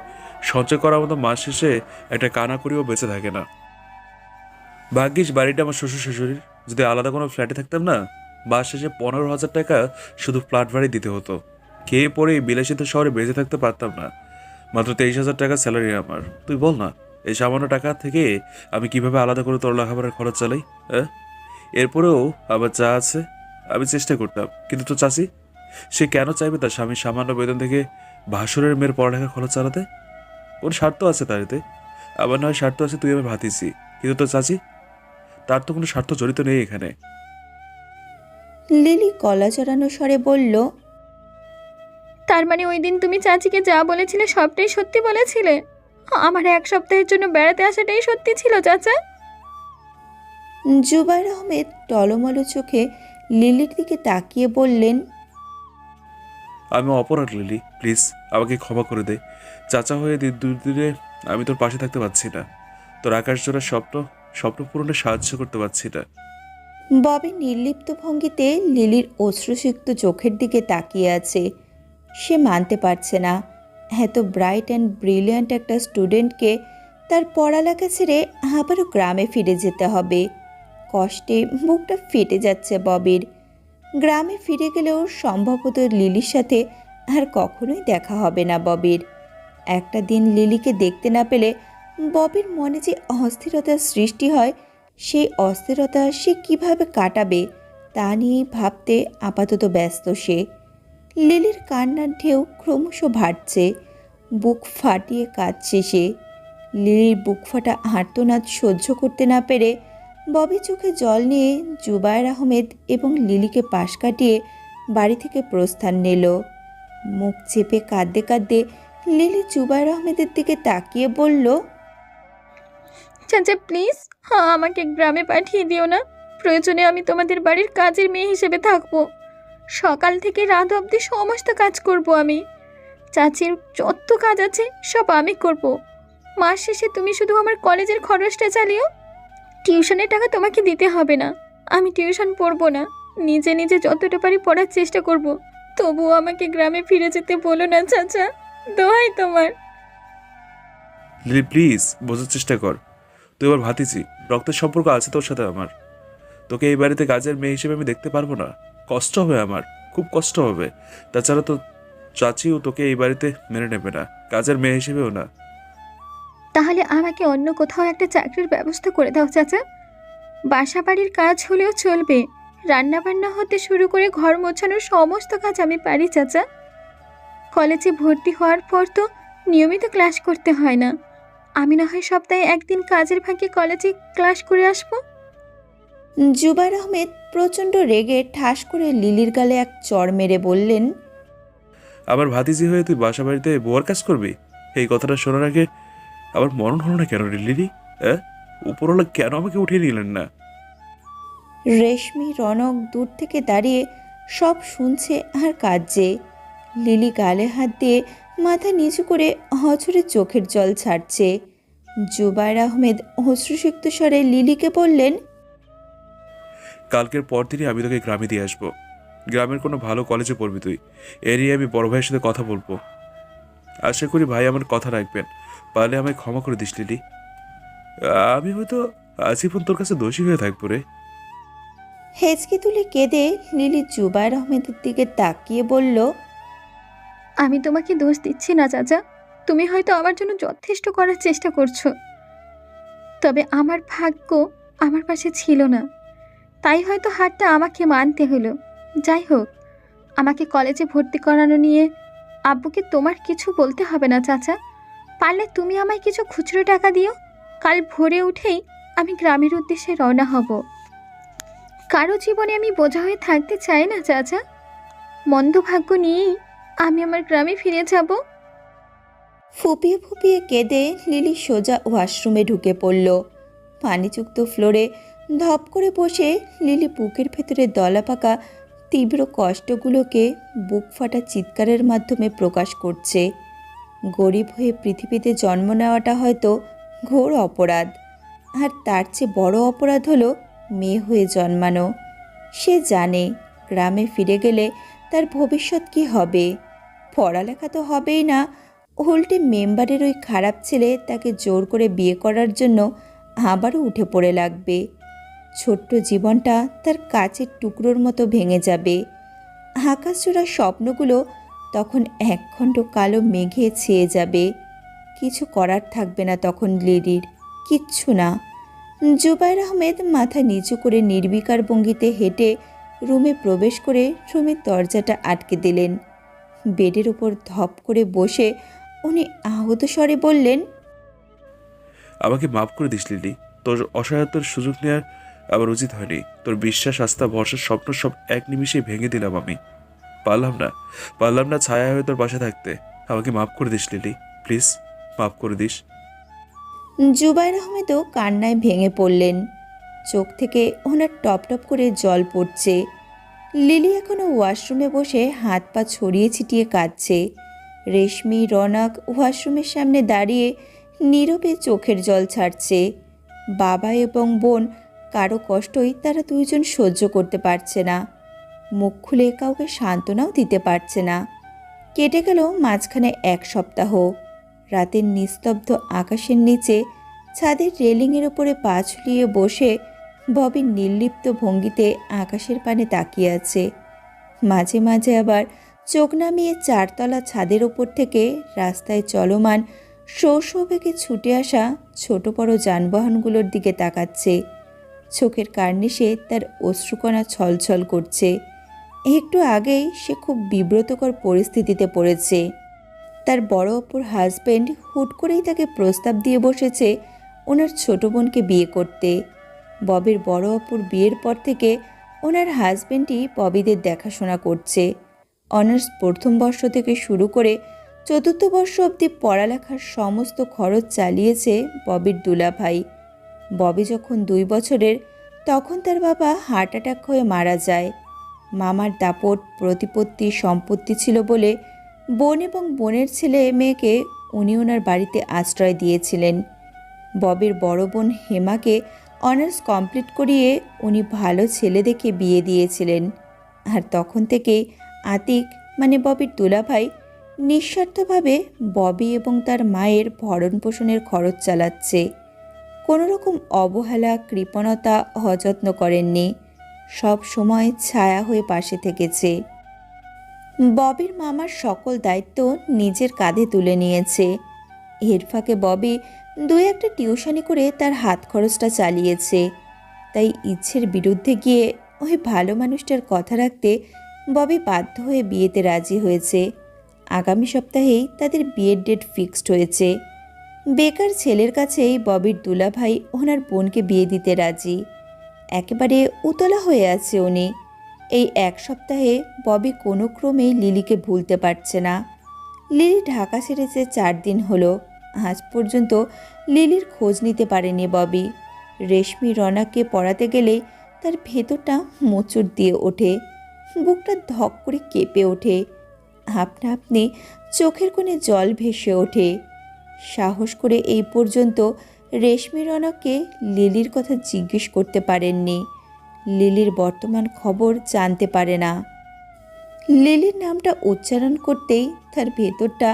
সঞ্চয় করার মতো মাস শেষে একটা কানা করিও বেঁচে থাকে না। ভাগ্যিস বাড়িটা আমার শ্বশুর শাশুড়ির, যদি আলাদা কোনো ফ্ল্যাটে থাকতাম না, মাস শেষে 15,000 টাকা শুধু ফ্ল্যাট ভাড়ি দিতে হতো। খেয়ে পরে বিলাসিত শহরে বেঁচে থাকতে পারতাম না। মাত্র 23,000 টাকা স্যালারি আমার। তুই বল না, এই সামান্য টাকা থেকে আমি কিভাবে আলাদা করে তোর লেখাপড়ার খরচ চালাই? হ্যাঁ, এরপরেও আবার যা আছে আমি চেষ্টা করতাম, কিন্তু তো চাচি, সে কেন চাইবে তার স্বামীর সামান্য বেতন থেকে ভাসুরের মেয়ের পড়ালেখার খরচ চালাতে? কোন স্বার্থ আছে তার এতে? আবার নয় স্বার্থ আছে তুই আমি ভাতিছি, কিন্তু তো চাচি, তার তো কোনো স্বার্থ জড়িত নেই এখানে। লিলি গলা জড়ানো স্বরে বলল, তার মানে ওই দিন তুমি চাচিকে যা বলেছিলে সবটাই সত্যি বলেছিলে? আমার এক সপ্তাহের জন্য বেড়াতে আসাটাই সত্যি ছিল চাচা। জুবাইর আহমেদ টলমলো চোখে লিলির দিকে তাকিয়ে বললেন, আমি অপরাধ লিলি, প্লিজ আমাকে ক্ষমা করে দে। চাচা হয়ে দুদিনে আমি তোর পাশে থাকতে পারছি না, তোর আকাশ জোড়া স্বপ্ন পূরণে সাহায্য করতে পারছি না। ববি নির্লিপ্ত ভঙ্গিতে লিলির অশ্রুসিক্ত চোখের দিকে তাকিয়ে আছে। সে মানতে পারছে না এত ব্রাইট অ্যান্ড ব্রিলিয়ান্ট একটা স্টুডেন্টকে তার পড়ালেখা ছেড়ে আবারও গ্রামে ফিরে যেতে হবে। কষ্টে বুকটা ফেটে যাচ্ছে ববির। গ্রামে ফিরে গেলেও সম্ভবত লিলির সাথে আর কখনোই দেখা হবে না ববির। একটা দিন লিলিকে দেখতে না পেলে ববির মনে যে অস্থিরতার সৃষ্টি হয়, সেই অস্থিরতা সে কিভাবে কাটাবে তা নিয়েই ভাবতে আপাতত ব্যস্ত সে। লিলির কান্নার ঢেউ ক্রমশ ভাটছে, বুক ফাটিয়ে কাঁদছে সে। লিলির বুক ফাটা আর্তনাদ সহ্য করতে না পেরে ববি চোখে জল নিয়ে জুবায়ের আহমেদ এবং লিলিকে পাশ কাটিয়ে বাড়ি থেকে প্রস্থান নিল। মুখ চেপে কাঁদতে কাঁদতে লিলি জুবায়ের আহমেদের দিকে তাকিয়ে বলল, চাচা প্লিজ, হ্যাঁ আমাকে গ্রামে পাঠিয়ে দিও না। প্রয়োজনে আমি তোমাদের বাড়ির কাজের মেয়ে হিসেবে থাকবো। সকাল থেকে রাত অবধি সমস্ত কাজ করব আমি। চাচির যত কাজ আছে সব আমি করব। মাস শেষে তুমি শুধু আমার কলেজের খরচটা চালিও। টিউশনের টাকা তোমাকে দিতে হবে না। আমি টিউশন পড়বো না, নিজে নিজে যতটা পারি পড়ার চেষ্টা করব। তবুও আমাকে গ্রামে ফিরে যেতে বলো না চাচা, দোহাই তোমার। লিলি প্লিজ বোঝার চেষ্টা কর, তুই আমার ভাতিজি, রক্তের সম্পর্ক আছে তোর সাথে আমার। তোকে এই বাড়িতে কাজের মেয়ে হিসেবে আমি দেখতে পারবো না, কষ্ট হবে আমার, খুব কষ্ট হবে। তাছাড়া তো চাচিও তোকে এই বাড়িতে মেনে নেবে না, কাজের মেয়ে হিসেবেও না। তাহলে আমাকে অন্য কোথাও একটা চাকরির ব্যবস্থা করে দাও চাচা। বাসা বাড়ির কাজ হলেও চলবে, রান্না বান্না হতে শুরু করে ঘর মোছানোর সমস্ত কাজ আমি পারি চাচা। কলেজে ভর্তি হওয়ার পর তো নিয়মিত ক্লাস করতে হয় না। আমি না হয় সপ্তাহে একদিন কাজের ফাঁকে কলেজে ক্লাস করে আসবো। জুবায়ের আহমেদ প্রচণ্ড রেগে ঠাস করে লিলির গালে এক চড় মেরে বললেন, আমার ভাতিজি হয়ে তুই বাসা বাড়িতে বোয়ার কাজ করবি? এই কথাটা শোনার আগে আমার মরণ হলো না কেন লিলি? হ্যাঁ, উপরওয়ালা কেন আমাকে উঠিয়ে নিলেন না? রেশমি রনক দূর থেকে দাঁড়িয়ে সব শুনছে আর কাঁদছে। লিলি গালে হাত দিয়ে মাথা নিচু করে হজরে চোখের জল ছাড়ছে। জুবায়ের আহমেদ অশ্রুসিক্ত স্বরে লিলিকে বললেন, কালকের পরদিনই আমি তোকে গ্রামে দিয়ে আসবো। গ্রামের কোনো ভালো কলেজে পড়বি তুই, এ নিয়ে আমি বড় ভাইয়ের সাথে কথা বলবো। আশা করি ভাই আমার কথা রাখবেন, পারলে আমায় ক্ষমা করে দিস লিলি। আমি হয়তো আজীবন তোর কাছে দোষী হয়ে থাকবো রে। হেঁচকি তুলে কেঁদে লিলি জুবায়ের আহমেদের দিকে তাকিয়ে বলল, আমি তোমাকে দোষ দিচ্ছি না চাচা, তুমি হয়তো আমার জন্য যথেষ্ট করার চেষ্টা করছো। তবে আমার ভাগ্য আমার পাশে ছিল না, তাই হয়তো হারটা আমাকে মানতে হলো। যাই হোক, আমাকে কলেজে ভর্তি করানো নিয়ে আব্বুকে তোমার কিছু বলতে হবে না চাচা। পারলে তুমি আমায় কিছু খুচরো টাকা দিও। কাল ভোরে উঠেই আমি গ্রামের উদ্দেশ্যে রওনা হব। কারো জীবনে আমি বোঝা হয়ে থাকতে চাই না চাচা। মন্দ ভাগ্য নিয়েই আমি আমার গ্রামে ফিরে যাব। ফুপিয়ে ফুপিয়ে কেঁদে লিলি সোজা ওয়াশরুমে ঢুকে পড়ল। পানিযুক্ত ফ্লোরে ধপ করে বসে লিলি বুকের ভেতরে দলা পাকা তীব্র কষ্টগুলোকে বুক ফাটা চিৎকারের মাধ্যমে প্রকাশ করছে। গরিব হয়ে পৃথিবীতে জন্ম নেওয়াটা হয়তো ঘোর অপরাধ, আর তার চেয়ে বড় অপরাধ হলো মেয়ে হয়ে জন্মানো। সে জানে গ্রামে ফিরে গেলে তার ভবিষ্যৎ কী হবে। পড়ালেখা তো হবেই না, উল্টে মেম্বারের ওই খারাপ ছেলে তাকে জোর করে বিয়ে করার জন্য আবারও উঠে পড়ে লাগবে। ছোট্ট জীবনটা তার কাচের টুকরোর মতো ভেঙে যাবে। আকাশচূড়া স্বপ্নগুলো তখন একখণ্ড কালো মেঘে ছেয়ে যাবে। কিছু করার থাকবে না তখন লিলির, কিচ্ছু না। জুবায়ের আহমেদ মাথা নিচু করে নির্বিকার ভঙ্গিতে হেঁটে রুমে প্রবেশ করে রুমের দরজাটা আটকে দিলেন। বেডের উপর ধপ করে বসে উনি আহত স্বরে বললেন, আমাকে মাফ করে দিস লিলি, তোর অসহায়তার সুযোগ নেওয়ার আমার উচিত হয়নি। তোর বিশ্বাস, আস্থা, ভরসার স্বপ্ন সব এক নিমিষেই ভেঙে দিলাম আমি। পারলাম না ছায়া হয়ে তোর পাশে থাকতে। আমাকে মাফ করে দিস লিলি, প্লিজ মাফ করে দিস। জুবাইর আহমেদও কান্নায় ভেঙে পড়লেন। চোখ থেকে ওনার টপ টপ করে জল পড়ছে। লিলি এখনও ওয়াশরুমে বসে হাত পা ছড়িয়ে ছিটিয়ে কাঁদছে। রেশমি, রনক ওয়াশরুমের সামনে দাঁড়িয়ে নীরবে চোখের জল ছাড়ছে। বাবা এবং বোন কারো কষ্টই তারা দুইজন সহ্য করতে পারছে না। মুখ খুলে কাউকে সান্ত্বনাও দিতে পারছে না। কেটে গেল মাঝখানে 1 সপ্তাহ। রাতের নিস্তব্ধ আকাশের নিচে ছাদের রেলিংয়ের ওপরে পা ঝুলিয়ে বসে ববি নির্লিপ্ত ভঙ্গিতে আকাশের পানে তাকিয়ে আছে। মাঝে মাঝে আবার চোখ নামিয়ে 4 তলা ছাদের ওপর থেকে রাস্তায় চলমান শো বেগে ছুটে আসা ছোট বড় যানবাহনগুলোর দিকে তাকাচ্ছে। চোখের কার্নিশে তার অশ্রুকণা ছলছল করছে। একটু আগেই সে খুব বিব্রতকর পরিস্থিতিতে পড়েছে। তার বড় অপুর হাজবেন্ড হুট করেই তাকে প্রস্তাব দিয়ে বসেছে ওনার ছোট বোনকে বিয়ে করতে। ববির বড় অপুর বিয়ের পর থেকে ওনার হাজবেন্ডই ববিদের দেখাশোনা করছে। অনার্স প্রথম বর্ষ থেকে শুরু করে 4র্থ বর্ষ অবধি পড়ালেখার সমস্ত খরচ চালিয়েছে ববির দুলাভাই। ববি যখন 2 বছরের তখন তার বাবা হার্ট অ্যাটাক হয়ে মারা যায়। মামার দাপট প্রতিপত্তি সম্পত্তি ছিল বলে বোন এবং বোনের ছেলে মেয়েকে উনি ওনার বাড়িতে আশ্রয় দিয়েছিলেন। ববির বড় বোন হেমাকে অনার্স কমপ্লিট করিয়ে উনি ভালো ছেলে দেখে বিয়ে দিয়েছিলেন। আর তখন থেকে আতিক মানে ববির দুলাভাই নিঃস্বার্থভাবে ববি এবং তার মায়ের ভরণ পোষণের খরচ চালাচ্ছে। কোনো রকম অবহেলা, কৃপণতা, অযত্ন করেননি। সব সময় ছায়া হয়ে পাশে থেকেছে। ববির মামার সকল দায়িত্ব নিজের কাঁধে তুলে নিয়েছে। এর ফাঁকে ববি 2-1টা টিউশনি করে তার হাত খরচটা চালিয়েছে। তাই ইচ্ছের বিরুদ্ধে গিয়ে ওই ভালো মানুষটার কথা রাখতে ববি বাধ্য হয়ে বিয়েতে রাজি হয়েছে। আগামী সপ্তাহেই তাদের বিয়ের ডেট ফিক্সড হয়েছে। বেকার ছেলের কাছেই ববির দুলাভাই ওনার বোনকে বিয়ে দিতে রাজি। একেবারে উতলা হয়ে আছে উনি। এই 1 সপ্তাহে ববি কোনো ক্রমেই লিলিকে ভুলতে পারছে না। লিলি ঢাকা ছেড়েছে 4 দিন হলো। আজ পর্যন্ত লিলির খোঁজ নিতে পারেনি ববি। রেশমি, রনাকে পড়াতে গেলেই তার ভেতরটা মোচড় দিয়ে ওঠে। বুকটা ধক করে কেঁপে ওঠে। আপনা আপনি চোখের কোণে জল ভেসে ওঠে। সাহস করে এই পর্যন্ত রেশমি রনককে লিলির কথা জিজ্ঞেস করতে পারেননি। লিলির বর্তমান খবর জানতে পারে না। লিলির নামটা উচ্চারণ করতেই তার ভেতরটা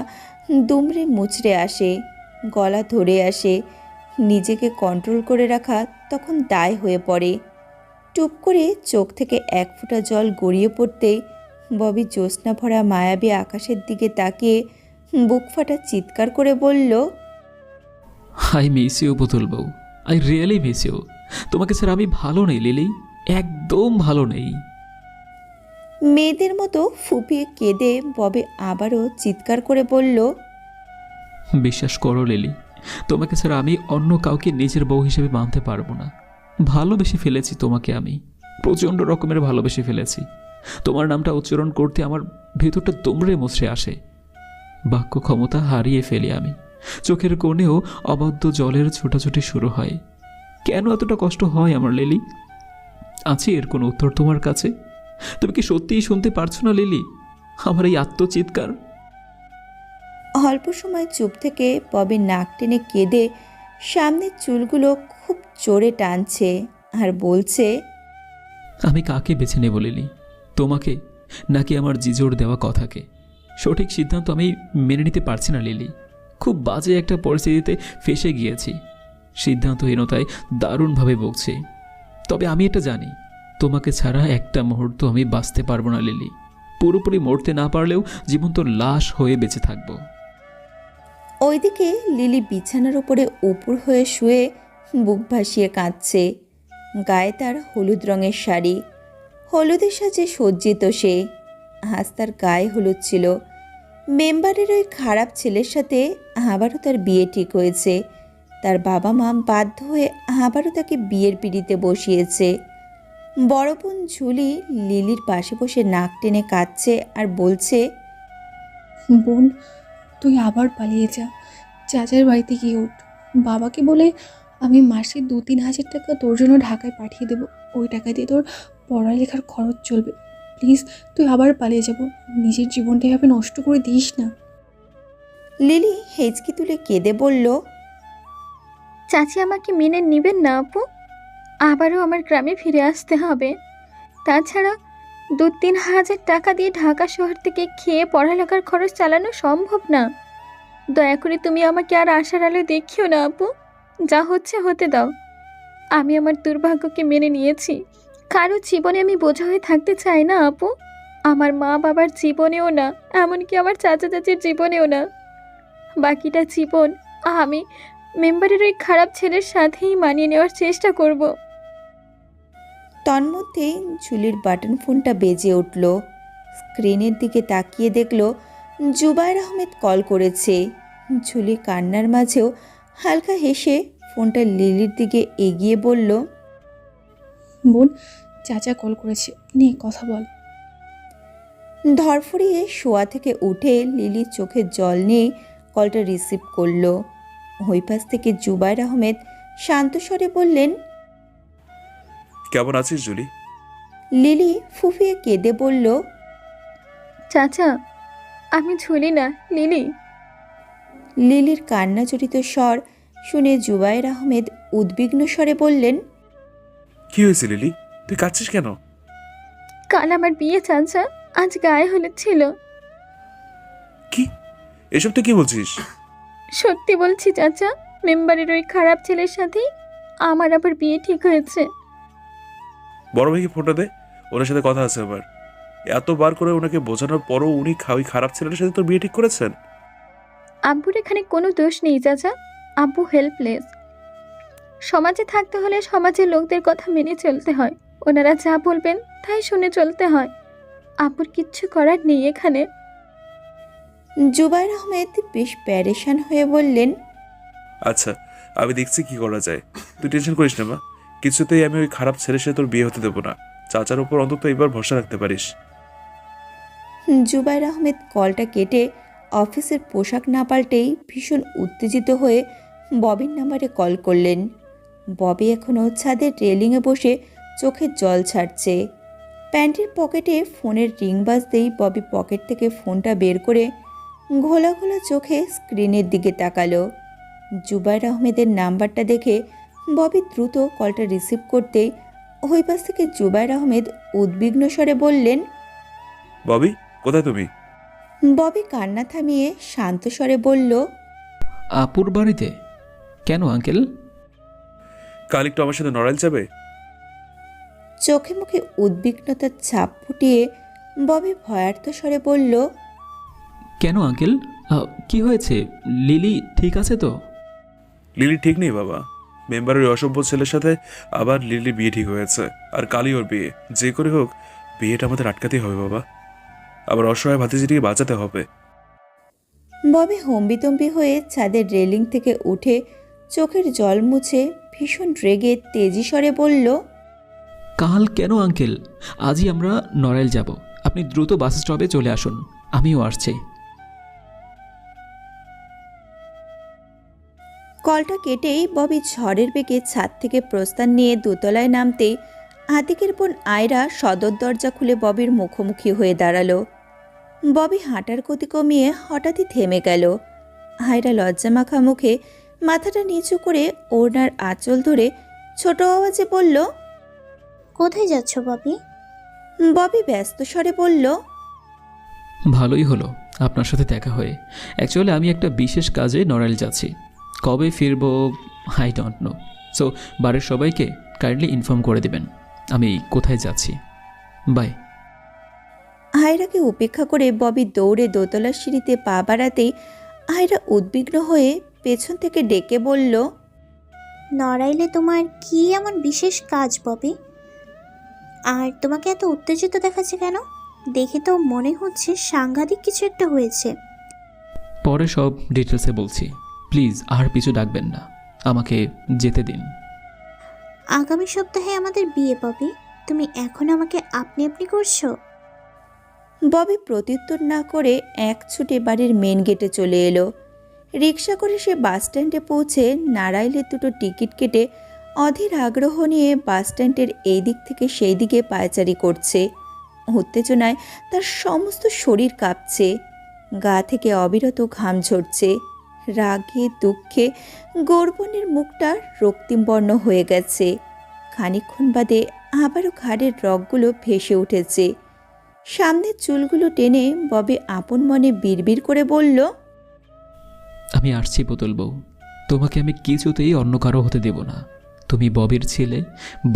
দুমড়ে মুচড়ে আসে, গলা ধরে আসে। নিজেকে কন্ট্রোল করে রাখা তখন দায় হয়ে পড়ে। টুপ করে চোখ থেকে 1 ফোঁটা জল গড়িয়ে পড়তেই ববি জ্যোৎস্না ভরা মায়াবী আকাশের দিকে তাকিয়ে বুক ফাটা চিৎকার করে বলল, আই মিস ইউ পুতুল বউ, আই রিয়েলি মিস ইউ। তোমাকে স্যার আমি ভালো নেই লিলি, একদম ভালো নেই। মেয়েদের মতো ফুপিয়ে কেঁদে ববি আবারও চিৎকার করে বলল, বিশ্বাস করো লিলি, তোমাকে স্যার আমি অন্য কাউকে নিজের বউ হিসেবে মানতে পারবো না। ভালোবেসে ফেলেছি তোমাকে, আমি প্রচণ্ড রকমের ভালোবেসে ফেলেছি। তোমার নামটা উচ্চারণ করতে আমার ভেতরটা দুমড়ে মুচড়ে আসে। বাক্য ক্ষমতা হারিয়ে ফেলি আমি। চোখের কোণেও অবাধ্য জলের ছোটাছুটি শুরু হয়। কেন এতটা কষ্ট হয় আমার লিলি? আছে এর কোনো উত্তর তোমার কাছে? তুমি কি সত্যিই শুনতে পারছো না লিলি আমার এই আত্মচিৎকার? অল্প সময় চুপ থেকে ববি নাক টেনে কেঁদে সামনের চুলগুলো খুব জোরে টানছে আর বলছে, আমি কাকে বেছে নেব লিলি, তোমাকে নাকি আমার জিজোর দেওয়া কথাকে? সঠিক সিদ্ধান্ত আমি মেনে নিতে পারছি না লিলি। খুব বাজে একটা পরিস্থিতিতে ফেঁসে গিয়েছি। সিদ্ধান্তহীনতায় দারুণভাবে বকছি। তবে আমি এটা জানি, তোমাকে ছাড়া একটা মুহূর্ত আমি বাঁচতে পারবো না লিলি। পুরোপুরি মরতে না পারলেও জীবন্ত লাশ হয়ে বেঁচে থাকবো। ওইদিকে লিলি বিছানার উপরে উপুর হয়ে শুয়ে বুক ভাসিয়ে কাঁদছে। গায়ে তার হলুদ রঙের শাড়ি, হলুদের সাজে সজ্জিত সে। আজ তার গায়ে হলুদ ছিল। মেম্বারের ওই খারাপ ছেলের সাথে আবারও তার বিয়ে ঠিক হয়েছে। তার বাবা মা বাধ্য হয়ে আবারও তাকে বিয়ের পিঁড়িতে বসিয়েছে। বড় বোন ঝুলি লিলির পাশে বসে নাক টেনে কাঁদছে আর বলছে, বোন, তুই আবার পালিয়ে যা, চাচার বাড়িতে গিয়ে ওঠ। বাবাকে বলে আমি মাসে 2-3 হাজার টাকা তোর জন্য ঢাকায় পাঠিয়ে দেবো। ওই টাকা দিয়ে তোর পড়ালেখার খরচ চলবে। প্লিজ তুই আবার পালিয়ে যাব, নিজের জীবনটা এভাবে নষ্ট করে দিস না। লিলি হেঁচকি তুলে কেঁদে বলল, চাচি আমাকে মেনে নেবেন না আপু? আবারও আমার গ্রামে ফিরে আসতে হবে। তাছাড়া 2-3 হাজার টাকা দিয়ে ঢাকা শহর থেকে খেয়ে পড়ালেখার খরচ চালানো সম্ভব না। দয়া করে তুমি আমাকে আর আশার আলো দেখিও না আপু। যা হচ্ছে হতে দাও। আমি আমার দুর্ভাগ্যকে মেনে নিয়েছি। কারো জীবনে আমি বোঝা হয়ে থাকতে চাই না আপু। আমার মা বাবার জীবনেও না, এমনকি আমার চাচা চাচির জীবনেও না। বাকিটা জীবন আমি মেম্বারের ওই খারাপ ছেলের সাথেই মানিয়ে নেওয়ার চেষ্টা করব। তন্মধ্যে ঝুলির বাটন ফোনটা বেজে উঠল। স্ক্রিনের দিকে তাকিয়ে দেখল জুবায়ের আহমেদ কল করেছে। ঝুলি কান্নার মাঝেও হালকা হেসে ফোনটা লিলির দিকে এগিয়ে বলল, বোন, চাচা কল করেছে, নে কথা বল। ধরফড়িয়ে শোয়া থেকে উঠে লিলির চোখে জল নিয়ে কলটা রিসিভ করলো। ওই পাশ থেকে জুবায়ের আহমেদ শান্ত স্বরে বললেন, কেমন আছিস জুলি? লিলি ফুফিয়ে কেঁদে বলল, চাচা, আমি ঝুলি না, লিলি। লিলির কান্নাজড়িত স্বর শুনে জুবায়ের আহমেদ উদ্বিগ্ন স্বরে বললেন, কি হয়েছে লিলি, তুই কাঁদছিস কেন? কাল আমার বিয়ে চাচা, আজ গায়ে হলুদ ছিল। কি এসব তুই কি বলছিস? সত্যি বলছি চাচা, মেম্বারের ওই খারাপ ছেলের সাথেই আমার আবার বিয়ে ঠিক হয়েছে। বড় ভাইকে ফোনটা দে, ওনার সাথে কথা আছে আমার। এতবার করে ওনাকে বোঝানোর পরও উনি ওই খারাপ ছেলের সাথে তোর বিয়ে ঠিক করেছেন? আব্বুর এখানে কোনো দোষ নেই চাচা। আব্বু হেল্পলেস। সমাজে থাকতে হলে সমাজের লোকদের কথা মেনে চলতে হয়। ওনারা যা বলবেন তাই শুনে চলতে হয়। আব্বুর কিচ্ছু করার নেই এখানে। জুবায়ের আহমেদ বেশ প্যারেশান হয়ে বললেন, আচ্ছা, আমি দেখছি কি করা যায়। তুই টেনশন করিস না মা, কিছুতেই আমি ওই খারাপ ছেলের সাথে তোর বিয়ে হতে দেবো না। চাচার উপর অন্তত এবার ভরসা রাখতে পারিস। জুবায়ের আহমেদ কলটা কেটে অফিসের পোশাক না পাল্টেই ভীষণ উত্তেজিত হয়ে ববির নাম্বারে কল করলেন। ববি এখনও ছাদের রেলিংয়ে বসে চোখের জল ছাড়ছে। প্যান্টের পকেটে ফোনের রিং বাজতেই ববি পকেট থেকে ফোনটা বের করে ঘোলা ঘোলা চোখে স্ক্রিনের দিকে তাকালো। জুবায়ের আহমেদের নাম্বারটা দেখে ববি দ্রুত কলটা রিসিভ করতেই ওই পাশ থেকে জুবায়ের আহমেদ উদ্বিগ্ন স্বরে বললেন, ববি, কোথায় তুমি? ববি কান্না থামিয়ে শান্ত স্বরে বলল, আপুর বাড়িতে? কেন আঙ্কেল? কাল একটু আমার সাথে নড়াইল যাবে? চোখে মুখে উদ্বিগ্নতার ছাপ ফুটিয়ে ববি ভয়ার্থ স্বরে বলল, কেন আঙ্কেল? কি হয়েছে? লিলি ঠিক আছে তো? লিলি ঠিক নেই বাবা। মেম্বারের ওই অসভ্য ছেলের সাথে আবার লিলির বিয়ে ঠিক হয়েছে, আর কালই ওর বিয়ে। যে করে হোক বিয়েটা আমাদের আটকাতেই হবে বাবা। আবার অসহায় ভাতিজিটিকে বাঁচাতে হবে। ববি হম্বিতম্বি হয়ে ছাদের রেলিং থেকে উঠে চোখের জল মুছে ভীষণ রেগে তেজি স্বরে বলল, কাল কেন আঙ্কেল? আজই আমরা নড়াইল যাব। আপনি দ্রুত বাস স্টপে চলে আসুন, আমিও আসছি। কলটা কেটেই ববি ঝড়ের বেগে ছাদ থেকে প্রস্থান নিয়ে দোতলায় নামতেই আতিকের বোন আয়রা সদর দরজা খুলে ববির মুখোমুখি হয়ে দাঁড়ালো। ববি হাঁটার গতি কমিয়ে হঠাৎই থেমে গেল। আয়রা লজ্জামাখা মুখে মাথাটা নিচু করে ওড়নার আঁচল ধরে ছোট আওয়াজে বলল, কোথায় যাচ্ছ ববি? ববি ব্যস্ত স্বরে বলল, ভালোই হলো আপনার সাথে দেখা হয়ে। অ্যাকচুয়ালি আমি একটা বিশেষ কাজে নড়াইল যাচ্ছি। কবে ফিরবো আই ডোন্ট নো। সো বাড়ির সবাইকে কাইন্ডলি ইনফর্ম করে দেবেন আমি কোথায় যাচ্ছি। বাই। আয়রাকে উপেক্ষা করে ববি দৌড়ে দোতলার সিঁড়িতে পা বাড়াতেই আয়রা উদ্বিগ্ন হয়ে পেছন থেকে ডেকে বলল, নড়াইলে তোমার কি এমন বিশেষ কাজ ববি? আর তোমাকে এত উত্তেজিত দেখাচ্ছে কেন? দেখে তো মনে হচ্ছে সাংঘাতিক কিছু একটা হয়েছে। পরে সব ডিটেলসে বলছি। প্লিজ আর পিছু ডাকবেন না, আমাকে যেতে দিন। আগামী সপ্তাহে আমাদের বিয়ে ববি, তুমি এখন আমাকে আপনি আপনি করছো? ববি প্রত্যুত্তর না করে এক ছুটে বাড়ির মেন গেটে চলে এলো। রিক্সা করে সে বাস স্ট্যান্ডে পৌঁছে নাড়াইলের দুটো টিকিট কেটে অধীর আগ্রহ নিয়ে বাস স্ট্যান্ডের এই দিক থেকে সেই দিকে পায়চারি করছে। উত্তেজনায় তার সমস্ত শরীর কাঁপছে, গা থেকে অবিরত ঘাম ঝরছে। রাগে দুঃখে গৌরবনের মুখটা রক্তিমবর্ণ হয়ে গেছে। খানিকক্ষণ বাদে আবারও ঘাড়ের রগগুলো ভেসে উঠেছে। সামনের চুলগুলো টেনে ববি আপন মনে বিড়বিড় করে বলল, আমি আসছি পুতুল বউ, তোমাকে আমি কিছুতেই অন্য কারো হতে দেব না। তুমি ববির ছেলে,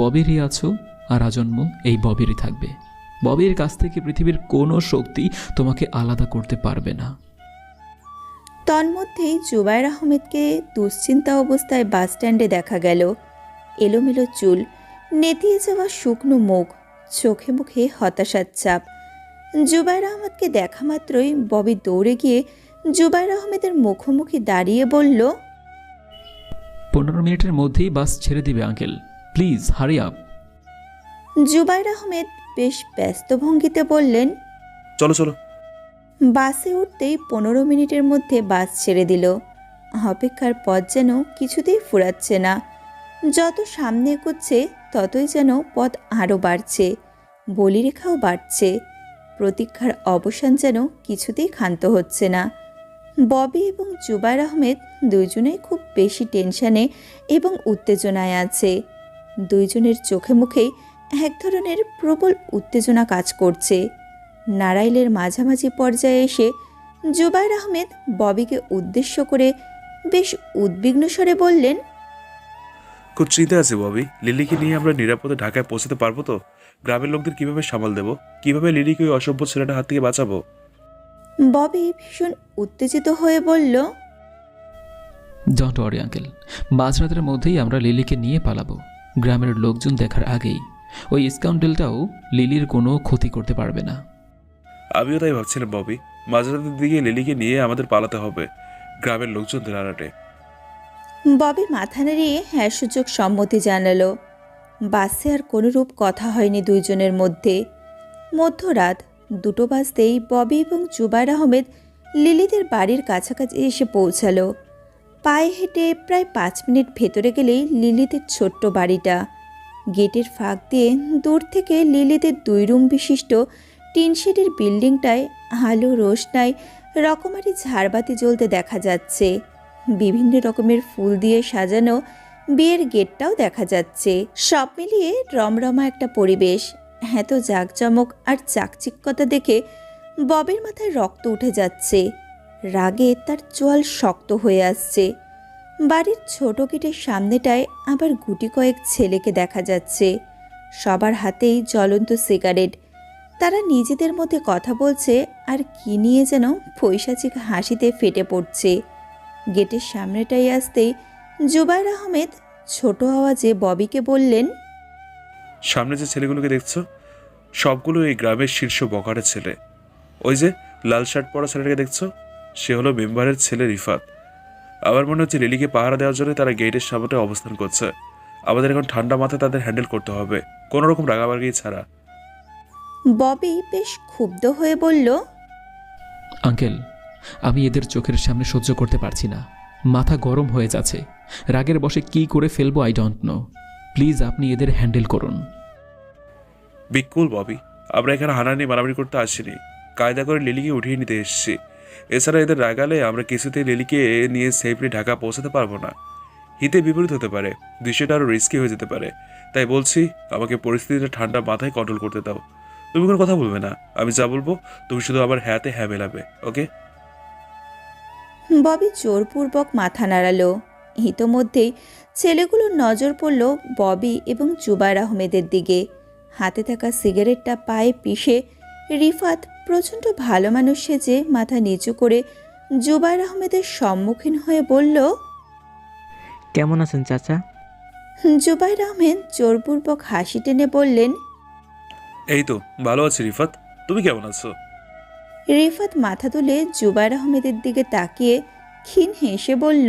ববিরই আছো, আর আজন্ম এই ববিরই থাকবে। ববির কাছ থেকে পৃথিবীর কোনো শক্তি তোমাকে আলাদা করতে পারবে না। তন্মধ্যেই জুবায়ের আহমেদকে দুশ্চিন্তা অবস্থায় বাস স্ট্যান্ডে দেখা গেল। এলোমেলো চুল, নেতিয়ে যাওয়া শুকনো মুখ, চোখে মুখে হতাশার ছাপ। জুবায়ের আহমেদকে দেখা মাত্রই ববি দৌড়ে গিয়ে জুবায়ের আহমেদের মুখোমুখি দাঁড়িয়ে বলল, 15 মিনিটের মধ্যেই বাস ছেড়ে দিবে uncle, please hurry up. Zubair Ahmed বেশ ব্যস্ত ভঙ্গিতে বললেন, চলো চলো। বাসে উঠতেই 15 মিনিটের মধ্যে বাস ছেড়ে দিল। অপেক্ষার পথ যেন কিছুতেই ফুরাচ্ছে না। যত সামনে এগোচ্ছে ততই যেন পথ আরও বাড়ছে, বলিরেখাও বাড়ছে। প্রতীক্ষার অবসান যেন কিছুতেই ক্ষান্ত হচ্ছে না। ববি এবং জুবায়ের আহমেদ দুইজনেই খুব বেশি টেনশনে এবং উত্তেজনায় আছে। দুইজনের চোখে মুখেই এক ধরনের প্রবল উত্তেজনা কাজ করছে। নাড়াইলের মাঝামাঝি পর্যায়ে এসে জুবায়ের আহমেদ ববিকে উদ্দেশ্য করে বেশ উদ্বিগ্ন স্বরে বললেন, খুব চিন্তা আছে ববি, লিলিকে নিয়ে আমরা নিরাপদে ঢাকায় পৌঁছতে পারবো তো? গ্রামের লোকদের কিভাবে সামাল দেব? কিভাবে লিলিকে ওই অসভ্য ছেলেটার হাত থেকে বাঁচাবো? ববি ভীষণ উত্তেজিত হয়ে বলল, ডোন্ট ওয়ারি আঙ্কেল, মাঝরাতের মধ্যেই আমরা লিলিকে নিয়ে পালাবো। গ্রামের লোকজন দেখার আগেই ওই স্কাউন্ডেলটাও লিলির কোনো ক্ষতি করতে পারবে না। আমিও তাই ভাবছিলাম ববি, মাঝরাতের দিকে লিলিকে নিয়ে আমাদের পালাতে হবে গ্রামের লোকজনদের আড়াটে। ববি মাথা নাড়িয়ে হ্যাঁ সূচক সম্মতি জানালো। বাসে আর কোনোরূপ কথা হয়নি দুইজনের মধ্যে। মধ্যরাত 2টো বাজতেই ববি এবং জুবায়ের আহমেদ লিলিদের বাড়ির কাছাকাছি এসে পৌঁছালো। পায়ে হেঁটে প্রায় 5 মিনিট ভেতরে গেলেই লিলিদের ছোট্ট বাড়িটা। গেটের ফাঁক দিয়ে দূর থেকে লিলিদের 2 রুম বিশিষ্ট টিনশেডের বিল্ডিংটায় আলো রোশনায় রকমারি ঝাড়বাতি জ্বলতে দেখা যাচ্ছে। বিভিন্ন রকমের ফুল দিয়ে সাজানো বিয়ের গেটটাও দেখা যাচ্ছে। সব মিলিয়ে রমরমা একটা পরিবেশ। এত জাঁকজমক আর চাকচিক্যতা দেখে ববের মাথায় রক্ত উঠে যাচ্ছে। রাগে তার চোয়াল শক্ত হয়ে আসছে। বাড়ির ছোট গেটের সামনেটায় আবার গুটি কয়েক ছেলেকে দেখা যাচ্ছে। সবার হাতেই জ্বলন্ত সিগারেট। তারা নিজেদের মধ্যে কথা বলছে আর কি নিয়ে যেন পৈশাচিক হাসিতে ফেটে পড়ছে। গেটের সামনেটাই আসতেই জুবায়ের আহমেদ ছোট আওয়াজে ববিকে বললেন, সামনে যে ছেলেগুলোকে দেখছো সবগুলো এই গ্রামের শীর্ষ বকারের ছেলে। ওই যে লাল শার্ট পরা ছেলেটাকে দেখছো, সে হলো মেম্বারের ছেলে রিফাত। আমার মনে হচ্ছে লিলিকে পাহারা দেওয়ার জন্য তারা গেটের সামনে অবস্থান করছে। আমাদের এখন ঠান্ডা মাথায় তাদের হ্যান্ডেল করতে হবে, কোনো রকম রাগাবাগি ছাড়া। ববি বেশ ক্ষুব্ধ হয়ে বলল, আঙ্কেল, আমি এদের চোখের সামনে সহ্য করতে পারছি না। মাথা গরম হয়ে যাচ্ছে। রাগের বশে কি করে ফেলবো আই ডোন্ট নো। প্লিজ আপনি এদের হ্যান্ডেল করুন। বিকুল ববি, আমরা এখানে হানাহানি মারামারি করতে আসিনি, কায়দা করে লিলিকে উঠিয়ে নিতে এসেছি। এছাড়া এদের রাগালে আমরা কিছুতেই লিলিকে নিয়ে সেফলি ঢাকা পৌঁছাতে পারবো না। হিতে বিপরীত হতে পারে, দৃশ্যটা আরও রিস্কি হয়ে যেতে পারে। তাই বলছি, আমাকে পরিস্থিতিটা ঠান্ডা মাথায় কন্ট্রোল করতে দাও। তুমি কোনো কথা বলবে না, আমি যা বলবো তুমি শুধু আমার হ্যাঁতে হ্যাঁ মেলাবে, ওকে? ববি জোরপূর্বক মাথা নাড়ালো। ইতোমধ্যেই ছেলেগুলোর নজর পড়ল ববি এবং জুবায়ের আহমেদের দিকে। হাতে থাকা সিগারেটটা পায়ে পিষে রিফাত প্রচণ্ড ভালো মানুষ সেজে মাথা নিচু করে জুবায়ের আহমেদের সম্মুখীন হয়ে বলল, কেমন আছেন চাচা? জুবায়ের আহমেদ জোরপূর্বক হাসি টেনে বললেন, এই তো ভালো আছি রিফাত, তুমি কেমন আছো? রিফাত মাথা তুলে জুবায়ের আহমেদের দিকে তাকিয়ে ক্ষীণ হেসে বলল,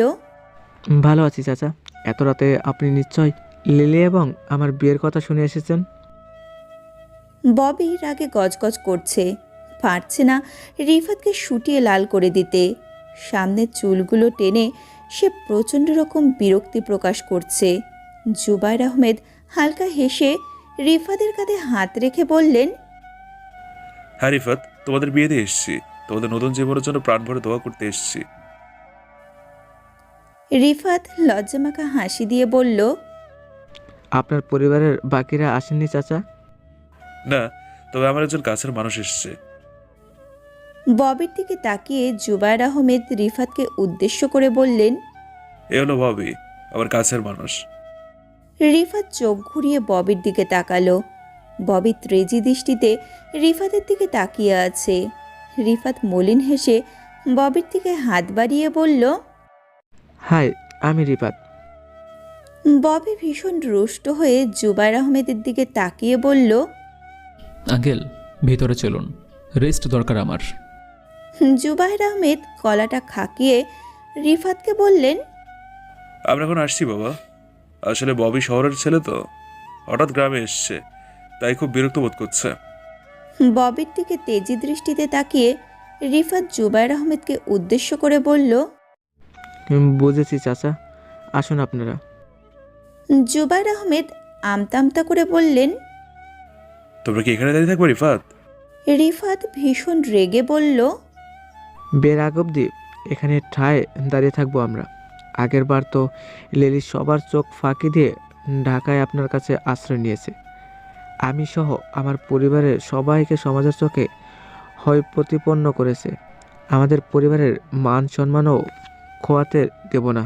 ভালো আছি চাচা। এত রাতে আপনি নিশ্চয় লিলি এবং আমার বিয়ের কথা শুনে এসেছেন। ববি রাগে গজগজ করছে, পারছে না রিফাতকে শুটিয়ে লাল করে দিতে। সামনের চুলগুলো টেনে সে প্রচণ্ড রকম বিরক্তি প্রকাশ করছে। জুবায়ের আহমেদ হালকা হেসে রিফাতের কাঁধে হাত রেখে বললেন, হ্যাঁ রিফাত, তোমাদের বিয়েতে এসেছি, তোমাদের নতুন জীবনের জন্য প্রাণ ভরে দোয়া করতে এসেছি। রিফাত লজ্জামাখা হাসি দিয়ে বলল, আপনার পরিবারের বাকিরা আসেননি চাচা? না, তবে আমার একজন কাছের মানুষ এসেছে। ববির দিকে তাকিয়ে জুবায়ের আহমেদ রিফাতকে উদ্দেশ্য করে বললেন, এ হলো ববি, আমার কাছের মানুষ। রিফাত চোখ ঘুরিয়ে ববির দিকে তাকালো। ববি ত্রেজি দৃষ্টিতে রিফাতের দিকে তাকিয়ে আছে। রিফাত মলিন হেসে ববির দিকে হাত বাড়িয়ে বলল, হাই, আমি রিফাত। ববি ভীষণ রুষ্ট হয়ে জুবায়ের আহমেদের দিকে তাকিয়ে বলল, আঙ্কেল, ভেতরে চলুন, রেস্ট দরকার আমার। জুবায়ের আহমেদ গলাটা খাকিয়ে রিফাতকে বললেন, আমরা এখন আসছি বাবা। আসলে ববি শহরের ছেলে তো, হঠাৎ গ্রামে এসছে, তাই খুব বিরক্ত বোধ করছে। ববির দিকে তেজি দৃষ্টিতে তাকিয়ে রিফাত জুবায়ের আহমেদকে উদ্দেশ্য করে বলল, বুঝেছি চাচা, আসুন আপনারা। জুবায়ের আহমেদ আমতা আমতা করে বললেন। তোমরা কি এখানে দাঁড়িয়ে থাকবো রিফাত? রিফাত ভীষণ রেগে বলল, বের আগ অব্দি এখানে ঠায় দাঁড়িয়ে থাকবো আমরা। আগের বার তো লিলি সবার চোখ ফাঁকি দিয়ে ঢাকায় আপনার কাছে আশ্রয় নিয়েছে। আমি সহ আমার পরিবারের সবাইকে সমাজের চোখে হয় প্রতিপন্ন করেছে। আমাদের পরিবারের মান সম্মানও খোয়াতে দেব না।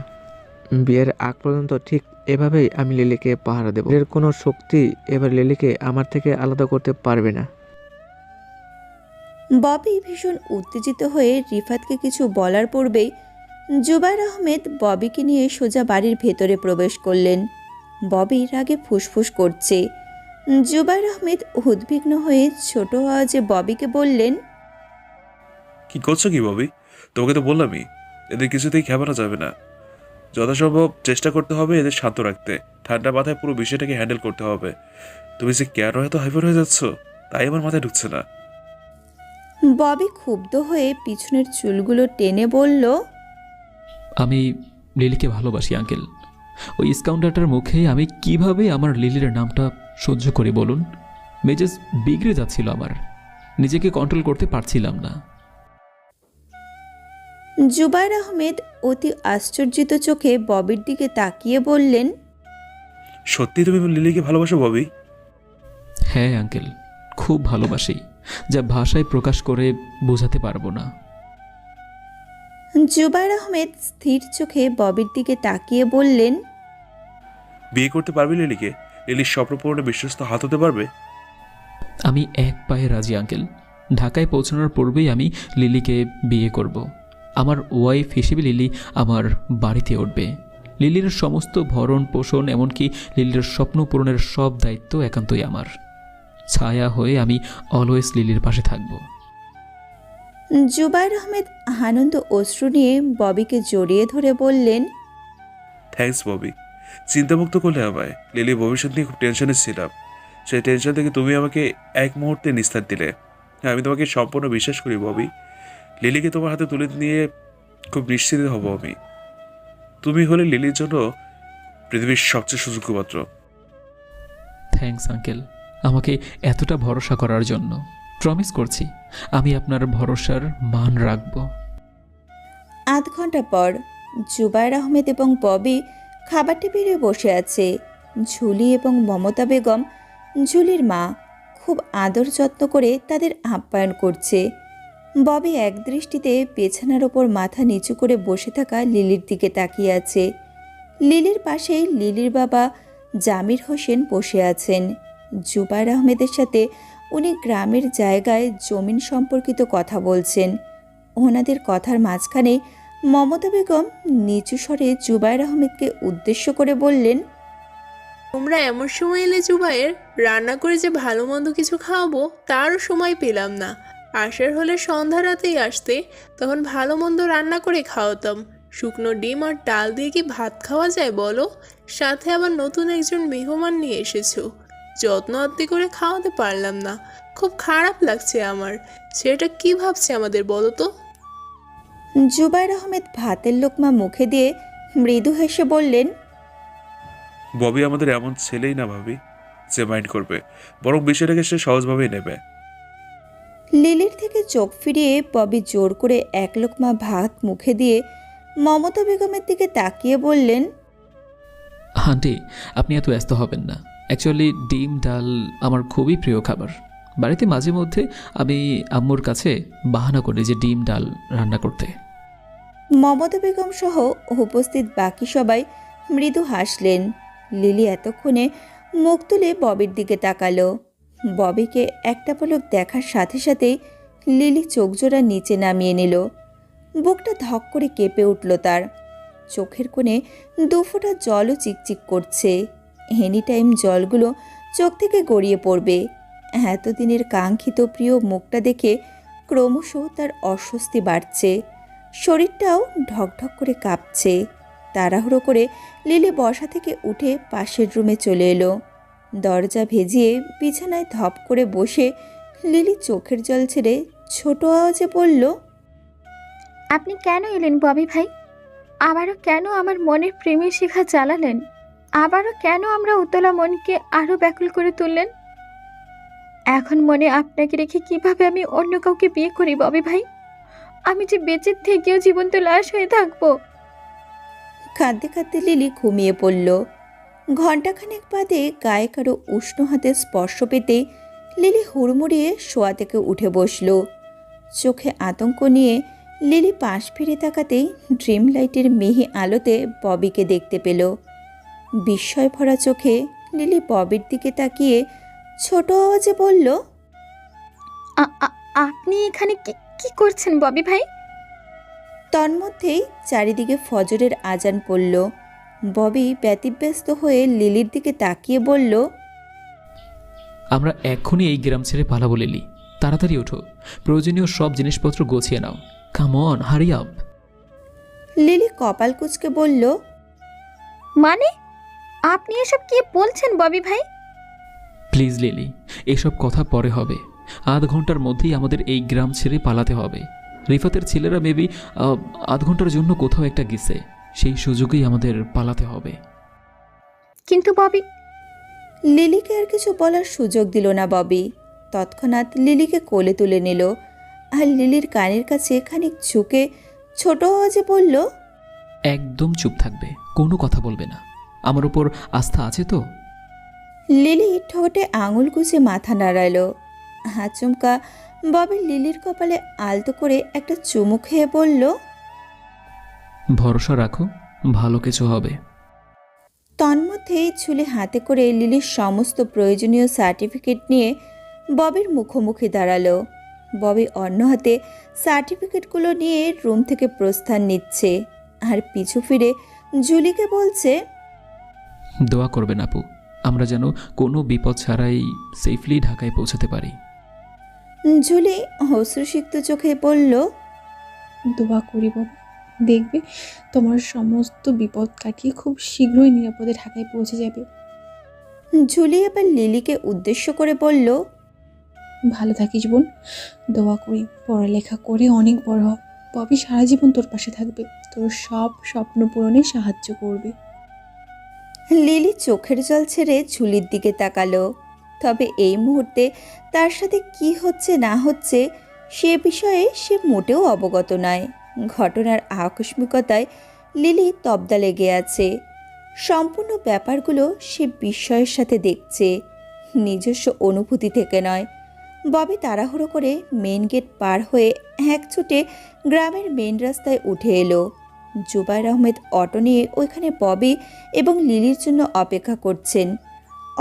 বিয়ের আগ পর্যন্ত ঠিক এভাবেই আমি লিলিকে পাহারা দেব। এর কোনো শক্তি এবার লিলিকে আমার থেকে আলাদা করতে পারবে না। ববি ভীষণ উত্তেজিত হয়ে রিফাতকে কিছু বলার পূর্বেই জুবায়ের আহমেদ ববিকে নিয়ে সোজা বাড়ির ভেতরে প্রবেশ করলেন। ববি রাগে ফুসফুস করছে। জুবায়ের আহমেদ উদ্বিগ্ন হয়ে ছোট আওয়াজে ববিকে বললেন, কি করছো কি ববি? তোমাকে তো বললামই, এদের কিছুতেই খেপানো যাবে না। যথাসম্ভব চেষ্টা করতে হবে এদের শান্ত রাখতে, ঠান্ডা মাথায় পুরো বিষয়টাকে হ্যান্ডেল করতে হবে। তুমি যে কেন এত হাইপার হয়ে যাচ্ছ তাই আমার মাথায় ঢুকছে না। ববি ক্ষুব্ধ হয়ে পিছনের চুলগুলো টেনে বলল, আমি লিলিকে ভালোবাসি আঙ্কেল। ওই স্কাউন্ডারটার মুখে আমি কিভাবে আমার লিলির নামটা সহ্য করি বলুন? মেজাজ বিগড়ে যাচ্ছিল আমার, নিজেকে কন্ট্রোল করতে পারছিলাম না। জুবায়ের আহমেদ অতি আশ্চর্যিত চোখে ববির দিকে তাকিয়ে বললেন, সত্যি তুমি লিলিকে ভালোবাসো ববি? হ্যাঁ আঙ্কেল, খুব ভালোবাসি, যা ভাষায় প্রকাশ করে বোঝাতে পারবো না। জুবায়ের আহমেদ স্থির চোখে ববির দিকে তাকিয়ে বললেন, বিয়ে করতে পারবে লিলিকে? লিলির স্বপ্ন পূরণে বিশ্বস্ত হাত হতে পারবে? আমি এক পায়ে রাজি আঙ্কেল। ঢাকায় পৌঁছানোর পূর্বেই আমি লিলিকে বিয়ে করব। আমার ওয়াইফ হিসেবে লিলি আমার বাড়িতে উঠবে। লিলির সমস্ত ভরণ পোষণ, এমনকি লিলির স্বপ্ন পূরণের সব দায়িত্ব একান্তই আমার। ছায়া হয়ে আমি অলওয়েজ লিলির পাশে থাকব। জুবায়ের আহমেদ আনন্দ অশ্রু নিয়ে ববিকে জড়িয়ে ধরে বললেন, থ্যাঙ্কস ববি, চিন্তামুক্ত করলে আমায়। লিলির ভবিষ্যৎ নিয়ে খুব টেনশনে ছিলাম, সেই টেনশন থেকে তুমি আমাকে এক মুহূর্তে নিস্তার দিলে। আমি তোমাকে সম্পূর্ণ বিশ্বাস করি ববি। লিলিকে তোমার হাতে তুলে নিয়ে খুব নিশ্চিত হব আমি। তুমি হলে লিলির জন্য পৃথিবীর সবচেয়ে সুযোগ্য পাত্র। থ্যাঙ্কস আঙ্কেল, আমাকে এতটা ভরসা করার জন্য। প্রমিস করছি আমি আপনার ভরসার মান রাখব। আধ ঘন্টা পর জুবায়ের আহমেদ এবং ববি খাবার টেবিলে বসে আছে। ঝুলি এবং মমতা বেগম, ঝুলির মা, খুব আদর যত্ন করে তাদের আপ্যায়ন করছে। ববি একদৃষ্টিতে বিছানার ওপর মাথা নিচু করে বসে থাকা লিলির দিকে তাকিয়ে আছে। লিলির পাশেই লিলির বাবা জামির হোসেন বসে আছেন। জুবায়ের আহমেদের সাথে উনি গ্রামের জায়গায় জমিন সম্পর্কিত কথা বলছেন। ওনাদের কথার মাঝখানে মমতা বেগম নিচু স্বরে জুবায়ের আহমেদকে উদ্দেশ্য করে বললেন, তোমরা এমন সময় এলে জুবায়ের, রান্না করে যে ভালো মন্দ কিছু খাওয়াবো তারও সময় পেলাম না। আসার হলে সন্ধ্যা রাতেই আসতে, তখন ভালো মন্দ রান্না করে খাওয়াতাম। শুকনো ডিম আর ডাল দিয়ে কি ভাত খাওয়া যায় বলো? সাথে আবার নতুন একজন মেহমান নিয়ে এসেছো, যত্ন আত্তি করে খাওয়াতে পারলাম না। খুব খারাপ লাগছে আমার। সেটা কি ভাবছে আমাদের বলো তো? জুবায়ের আহমেদ ভাতের লোকমা মুখে দিয়ে মৃদু হেসে বললেন, ববি আমাদের এমন ছেলেই না ভাবি যে মাইন্ড করবে, বরং বিষয়টাকে সে সহজভাবেই নেবে। লিলির থেকে চোখ ফিরিয়ে ববি জোর করে এক লোকমা ভাত মুখে দিয়ে মমতা বেগমের দিকে তাকিয়ে বললেন, আন্টি, আপনি এত ব্যস্ত হবেন না। অ্যাকচুয়ালি ডিম ডাল আমার খুবই প্রিয় খাবার। বাড়িতে মাঝে মধ্যে আমি আম্মুর কাছে বাহানা করি যে ডিম ডাল রান্না করতে। মমতা বেগম সহ উপস্থিত বাকি সবাই মৃদু হাসলেন। লিলি এতক্ষণে মুখ তুলে ববির দিকে তাকালো। ববিকে একটা পলক দেখার সাথে সাথেই লিলি চোখজোড়া নিচে নামিয়ে নিল। বুকটা ধক করে কেঁপে উঠল তার। চোখের কোণে দুফোঁটা জলও চিকচিক করছে। এনি টাইম জলগুলো চোখ থেকে গড়িয়ে পড়বে। এতদিনের কাঙ্ক্ষিত প্রিয় মুখটা দেখে ক্রমশ তার অস্বস্তি বাড়ছে। শরীরটাও ঢকঢক করে কাঁপছে। তাড়াহুড়ো করে লিলি বসা থেকে উঠে পাশের রুমে চলে এলো। দরজা ভেজিয়ে বিছানায় ধপ করে বসে লিলি চোখের জল ছেড়ে ছোট আওয়াজে বলল, আপনি কেন এলেন ববি ভাই? আবারও কেন আমার মনের প্রেমের শিখা জ্বালালেন? আবারও কেন আমরা উতলা মনকে আরও ব্যাকুল করে তুললেন? এখন মনে আপনাকে রেখে কিভাবে আমি অন্য কাউকে বিয়ে করি ববি ভাই? আমি যে বেঁচে থেকেও জীবন্ত লাশ হয়ে থাকবো। কাঁদতে কাঁদতে লিলি ঘুমিয়ে পড়ল। ঘণ্টাখানেক বাদে গায়ে কারো উষ্ণ হাতের স্পর্শ পেতে লিলি হুড়মুড়িয়ে শোয়া থেকে উঠে বসল। চোখে আতঙ্ক নিয়ে লিলি পাশ ফিরে তাকাতেই ড্রিম লাইটের মিহি আলোতে ববিকে দেখতে পেল। বিস্ময় ভরা চোখে লিলি ববির দিকে তাকিয়ে ছোট আওয়াজে বলল, আপনি এখানে কি করছেন ববি ভাই? তন্মধ্যেই চারিদিকে ফজরের আজান পড়ল। ববি ব্যতিব্যস্ত হয়ে লিলির দিকে তাকিয়ে বলল, আমরা এক্ষুনি এই গ্রাম ছেড়ে পালাবো লিলি। তাড়াতাড়ি ওঠো, প্রয়োজনীয় সব জিনিসপত্র গুছিয়ে নাও। Come on, hurry up. Lily কপাল কুঁচকে বলল, মানে আপনি এসব কি বলছেন ববি ভাই? প্লিজ লিলি, এসব কথা পরে হবে। আধ ঘন্টার মধ্যেই আমাদের এই গ্রাম ছেড়ে পালাতে হবে। রিফাতের ছেলেরা মেবি আধ ঘন্টার জন্য কোথাও একটা গেছে। সেই সুযোগেই আমাদের পালাতে হবে। কিন্তু ববি। লিলিকে আর কিছু বলার সুযোগ দিল না ববি। তৎক্ষণাৎ লিলিকে কোলে তুলে নিল আর লিলির কানের কাছে খানিক ঝুঁকে ছোট আওয়াজে বলল, একদম চুপ থাকবে, কোনো কথা বলবে না। আমার উপর আস্থা আছে তো? লিলি ঠোঁটে আঙুল গুজে মাথা নাড়াল। আচমকা ববি লিলির কপালে আলতো করে একটা চুমু খেয়ে বলল, ভরসা রাখো, ভালো কিছু হবে। তন্মধ্যেই ঝুলে হাতে করে লিলির সমস্ত প্রয়োজনীয় সার্টিফিকেট নিয়ে ববির মুখোমুখি দাঁড়ালো। ববি অন্য হাতে সার্টিফিকেটগুলো নিয়ে রুম থেকে প্রস্থান নিচ্ছে আর পিছু ফিরে জুলিকে বলছে, দোয়া করবেন আপু, আমরা যেন কোনো বিপদ ছাড়াই সেফলি ঢাকায় পৌঁছাতে পারি। জুলি অশ্রুসিক্ত চোখে বলল, দোয়া করি বাবা, দেখবে তোমার সমস্ত বিপদ কাটিয়ে খুব শীঘ্রই নিরাপদে ঢাকায় পৌঁছে যাবে। জুলি এবার লিলিকে উদ্দেশ্য করে বলল, ভালো থাকিস বোন, দোয়া করি পড়ালেখা করে অনেক বড় হ। ববি সারা জীবন তোর পাশে থাকবে, তোর সব স্বপ্ন পূরণে সাহায্য করবে। লিলি চোখের জল ছেড়ে ঝুলির দিকে তাকালো। তবে এই মুহূর্তে তার সাথে কি হচ্ছে না হচ্ছে সে বিষয়ে সে মোটেও অবগত নয়। ঘটনার আকস্মিকতায় লিলি তবদা লেগে আছে। সম্পূর্ণ ব্যাপারগুলো সে বিস্ময়ের সাথে দেখছে, নিজস্ব অনুভূতি থেকে নয়। ববি তাড়াহুড়ো করে মেন গেট পার হয়ে এক ছুটে গ্রামের মেন রাস্তায় উঠে এলো। জুবায়ের আহমেদ অটো নিয়ে ওইখানে ববি এবং লিলির জন্য অপেক্ষা করছেন।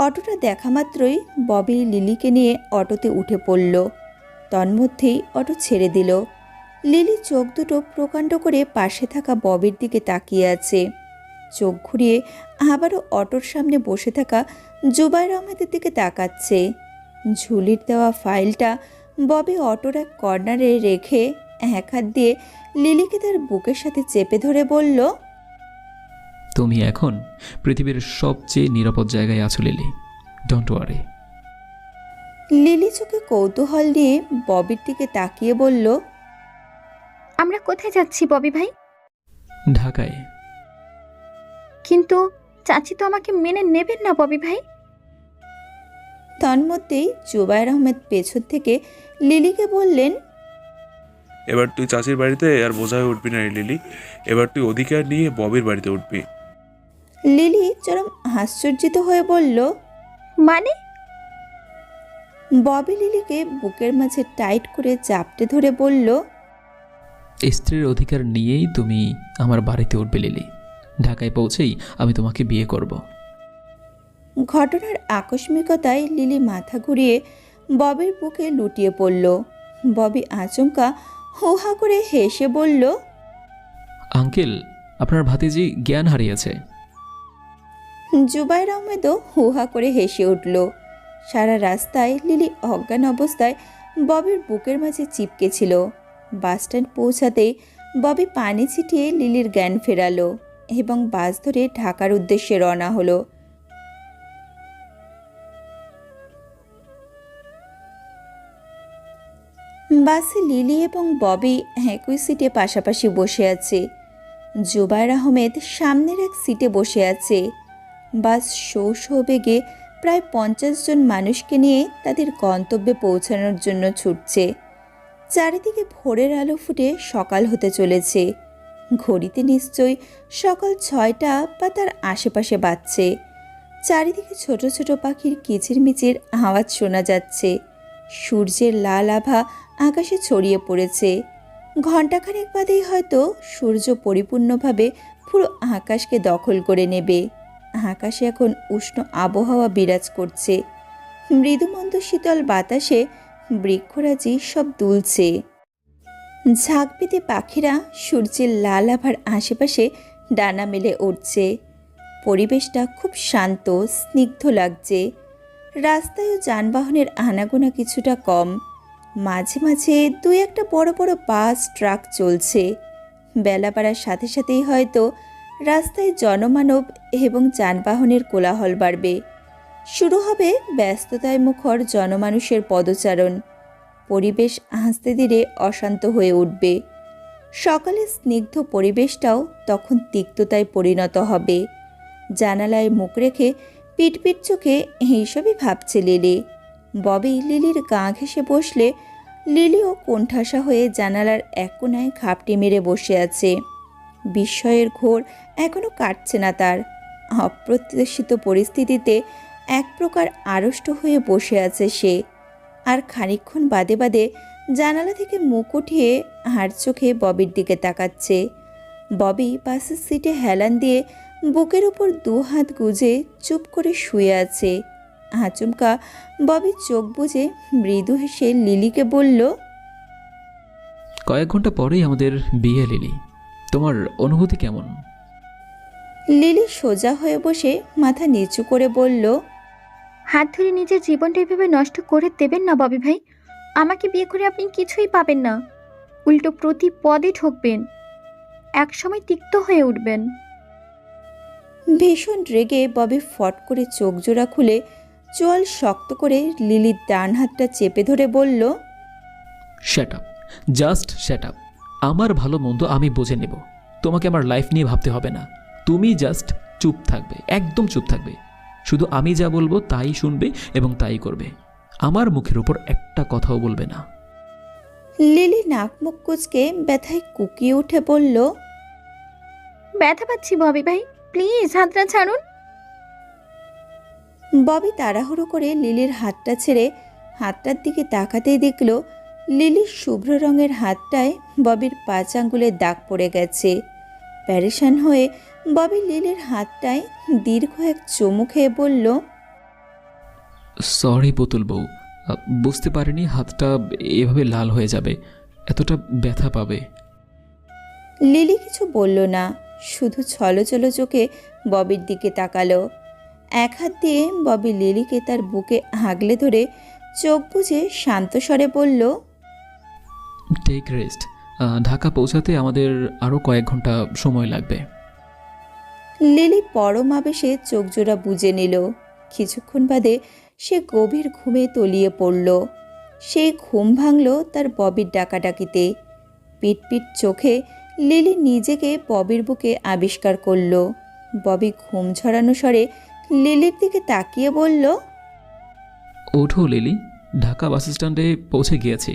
অটোটা দেখা মাত্রই ববি লিলিকে নিয়ে অটোতে উঠে পড়ল। তন্মধ্যেই অটো ছেড়ে দিল। লিলি চোখ দুটো প্রকাণ্ড করে পাশে থাকা ববির দিকে তাকিয়ে আছে। চোখ ঘুরিয়ে আবারও অটোর সামনে বসে থাকা জুবায়ের আহমেদের দিকে তাকাচ্ছে। ঝুলির দেওয়া ফাইলটা ববি অটোর এক কর্নারে রেখে এক হাত দিয়ে লিলিকে তার বুকের সাথে চেপে ধরে বলল, তুমি এখন পৃথিবীর সবচেয়ে নিরাপদ জায়গায় আছো লিলি, ডোন্ট ওয়ারি। লিলি চোখে কৌতূহল নিয়ে ববির দিকে তাকিয়ে বলল, আমরা কোথায় যাচ্ছি ববি ভাই? ঢাকায়। কিন্তু চাচি তো আমাকে মেনে নেবেন না ববি ভাই। তন্মধ্যেই জুবায়ের আহমেদ পেছন থেকে লিলিকে বললেন, এবার তুই চাচির বাড়িতে আর বোঝা হয়ে উঠবি না রে লিলি। এবার তুই অধিকার নিয়ে ববির বাড়িতে উঠবি। লিলি চরম আশ্চর্যিত হয়ে বলল। মানে? ববি লিলিকে বুকের মাঝে টাইট করে চাপটে ধরে বলল, স্ত্রীর অধিকার নিয়েই তুমি আমার বাড়িতে উঠবে লিলি। ঢাকায় পৌঁছেই আমি তোমাকে বিয়ে করব। ঘটনার আকস্মিকতায় লিলি মাথা ঘুরিয়ে ববির বুকে লুটিয়ে পড়ল। ববি আচমকা হো হা করে হেসে বলল, আঙ্কেল, আপনার ভাতিজি জ্ঞান হারিয়েছে। জুবায়ের আহমেদও হো হা করে হেসে উঠল। সারা রাস্তায় লিলি অজ্ঞান অবস্থায় ববির বুকের মাঝে চিপকে ছিল। বাসস্ট্যান্ড পৌঁছাতেই ববি পানি ছিটিয়ে লিলির জ্ঞান ফেরালো এবং বাস ধরে ঢাকার উদ্দেশ্যে রওনা হলো। বাসে লিলি এবং ববি একই সিটে পাশাপাশি বসে আছে। জুবায়ের আহমেদ সামনের এক সিটে বসে আছে। বাস শো শো বেগে প্রায় 50 জন মানুষকে নিয়ে তাদের গন্তব্যে পৌঁছানোর জন্য ছুটছে। চারিদিকে ভোরের আলো ফুটে সকাল হতে চলেছে। ঘড়িতে নিশ্চয়ই সকাল 6টা বা তার আশেপাশে বাজছে। চারিদিকে ছোট ছোট পাখির কিচিরমিচির আওয়াজ শোনা যাচ্ছে। সূর্যের লাল আভা আকাশে ছড়িয়ে পড়েছে। ঘণ্টাখানেক বাদেই হয়তো সূর্য পরিপূর্ণভাবে পুরো আকাশকে দখল করে নেবে। আকাশে এখন উষ্ণ আবহাওয়া বিরাজ করছে। মৃদুমন্দ শীতল বাতাসে বৃক্ষরাজি সব দুলছে। ঝাঁক পেতে পাখিরা সূর্যের লাল আভার আশেপাশে ডানা মেলে উঠছে। পরিবেশটা খুব শান্ত, স্নিগ্ধ লাগছে। রাস্তায়ও যানবাহনের আনাগোনা কিছুটা কম। মাঝে মাঝে দুই একটা বড় বড় বাস, ট্রাক চলছে। বেলা বাড়ার সাথে সাথেই হয়তো রাস্তায় জনমানব এবং যানবাহনের কোলাহল বাড়বে। শুরু হবে ব্যস্ততায় মুখর জনমানুষের পদচারণ। পরিবেশ আস্তে ধীরে অশান্ত হয়ে উঠবে। সকালের স্নিগ্ধ পরিবেশটাও তখন তিক্ততায় পরিণত হবে। জানালায় মুখ রেখে পিটপিট চোখে এইসবই ভাবছে লিলি। ববি লিলির গা ঘেঁষে বসলে লিলিও কোণঠাসা হয়ে জানালার এক কোণায় ঘাপটি মেরে বসে আছে। বিস্ময়ের ঘোর এখনও কাটছে না তার। অপ্রত্যাশিত পরিস্থিতিতে এক প্রকার আড়ষ্ট হয়ে বসে আছে সে। আর খানিকক্ষণ বাদে বাদে জানালা থেকে মুখ উঠিয়ে হাড় চোখে ববির দিকে তাকাচ্ছে। ববি বাসের সিটে হেলান দিয়ে বুকের উপর 2 হাত গুজে চুপ করে শুয়ে আছে। আচমকা ববি চোখ বুজে মৃদু হেসে লিলিকে বলল, কয়েক ঘন্টা পরেই আমাদের বিয়ে লিলি। তোমার অনুভূতি কেমন? লিলি সোজা হয়ে বসে মাথা নিচু করে বলল, হাত ধরে নিজের জীবনটা এভাবে নষ্ট করে দেবেন না ববি ভাই। আমাকে বিয়ে করে আপনি কিছুই পাবেন না, উল্টো প্রতি পদে ঠকবেন, একসময় তিক্ত হয়ে উঠবেন। ভীষণ রেগে ববি ফট করে চোখ জোড়া খুলে চোয়াল শক্ত করে লিলির ডান হাতটা চেপে ধরে বলল, shut up, just shut up. আমার ভালো মন্দ আমি বুঝে নেব। তোমাকে আমার লাইফ নিয়ে ভাবতে হবে না। তুমি জাস্ট চুপ থাকবে, একদম চুপ থাকবে। শুধু আমি যা বলবো তাই শুনবে এবং তাই করবে। আমার মুখের উপর একটা কথাও বলবে না। লিলি নাক মুখ কুচকে ব্যথায় কুকিয়ে উঠে বলল, ব্যথা পাচ্ছি ববি ভাই, প্লিজ হাতটা ছাড়ুন। ববি তাড়াহুড়ো করে লিলির হাতটা ছেড়ে হাতটার দিকে তাকাতেই দেখল লিলির শুভ্র রঙের হাতটায় ববির 5 আঙ্গুলের দাগ পড়ে গেছে। প্যারেশান হয়ে ববি লিলির হাতটায় দীর্ঘ এক চুমু খেয়ে বলল, সরি পুতুল বউ, বুঝতে পারিনি হাতটা এভাবে লাল হয়ে যাবে, এতটা ব্যথা পাবে। লিলি কিছু বলল না, শুধু ছলছল চোখে ববির দিকে তাকালো। এক হাত দিয়ে ববি লিলিকে তার বুকে আগলে ধরে চোখ বুজে শান্ত স্বরে বলল, টেক রেস্ট। ঢাকা পৌঁছাতে আমাদের আরও কয়েক ঘন্টা সময় লাগবে। লিলি পরম আবেশে চোখ জোড়া বুজে নিল। কিছুক্ষণ বাদে সে গভীর ঘুমে তলিয়ে পড়ল। সেই ঘুম ভাঙল তার ববির ডাকাডাকিতে। পিট চোখে লিলি নিজেকে ববির বুকে আবিষ্কার করলো। ববি ঘুম ঝরানো স্বরে লিলির দিকে তাকিয়ে বলল, ওঠো লিলি, ঢাকা বাস স্ট্যান্ডে পৌঁছে গিয়েছি।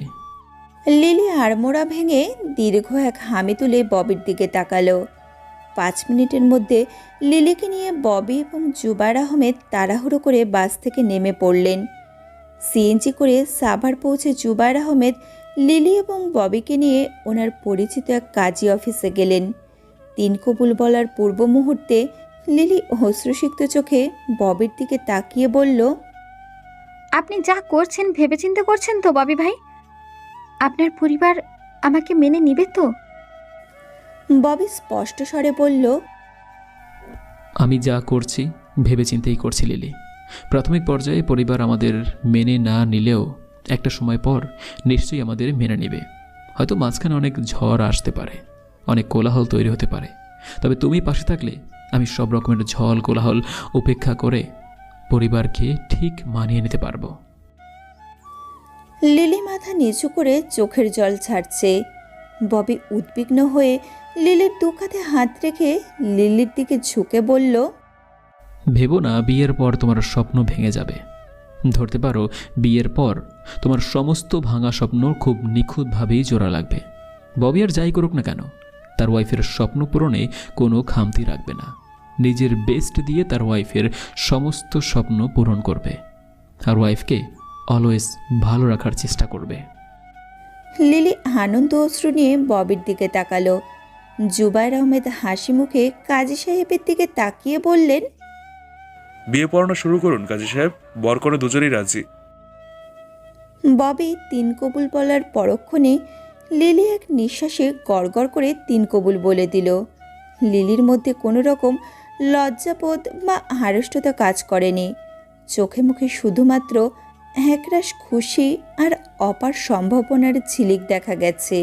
লিলি আড়মোড়া ভেঙে দীর্ঘ এক হামি তুলে ববির দিকে তাকালো। 5 মিনিটের মধ্যে লিলিকে নিয়ে ববি এবং জুবায়ের আহমেদ তাড়াহুড়ো করে বাস থেকে নেমে পড়লেন। সিএনজি করে সাভার পৌঁছে জুবায়ের আহমেদ লিলি এবং ববিকে নিয়ে ওনার পরিচিত এক কাজী অফিসে গেলেন। 3 কবুল বলার পূর্ব মুহূর্তে লিলি অশ্রুসিক্ত চোখে ববির দিকে তাকিয়ে বলল, আপনি যা করছেন ভেবেচিন্তে করছেন তো ববি ভাই? আপনার পরিবার আমাকে মেনে নিবে তো? ববি স্পষ্ট স্বরে বলল, আমি যা করছি ভেবেচিন্তেই করছি লিলি। প্রাথমিক পর্যায়ে পরিবার আমাদের মেনে না নিলেও একটা সময় পর নিশ্চয়ই আমাদের মেনে নেবে। হয়তো মাঝখানে অনেক ঝড় আসতে পারে, অনেক কোলাহল তৈরি হতে পারে, তবে তুমি পাশে থাকলে আমি সব রকমের ঝড় কোলাহল উপেক্ষা করে পরিবারকে ঠিক মানিয়ে নিতে পারবো। লিলি মাথা নিচু করে চোখের জল ছাড়ছে। ববি উদ্বিগ্ন হয়ে লিলির 2 কাঁধে হাত রেখে লিলির দিকে ঝুঁকে বলল, ভেবো না বিয়ের পর তোমার স্বপ্ন ভেঙে যাবে। ধরতে পারো বিয়ের পর তোমার সমস্ত ভাঙা স্বপ্ন খুব নিখুঁতভাবেই জোড়া লাগবে। ববি আর যাই করুক না কেন, তার ওয়াইফের স্বপ্ন পূরণে কোনো খামতি রাখবে না। নিজের বেস্ট দিয়ে তার ওয়াইফের সমস্ত স্বপ্ন পূরণ করবে, আর ওয়াইফকে অলওয়েজ ভালো রাখার চেষ্টা করবে। লিলি আনন্দ অশ্রু নিয়ে ববির দিকে তাকালো। জুবায়ের আহমেদ হাসি মুখে কাজী সাহেবের দিকে তাকিয়ে বললেন, বিয়ে পড়ানো শুরু করুন কাজী সাহেব, বরকনে দুজনেই রাজি। ববি 3 কবুল বলার পরক্ষণে লিলি এক নিঃশ্বাসে গড়গড় করে 3 কবুল বলে দিল। লিলির মধ্যে কোনো রকম লজ্জাবোধ বা হারষ্টতা কাজ করেনি। চোখে মুখে শুধুমাত্র একরাশ খুশি আর অপার সম্ভাবনার ঝিলিক দেখা গেছে।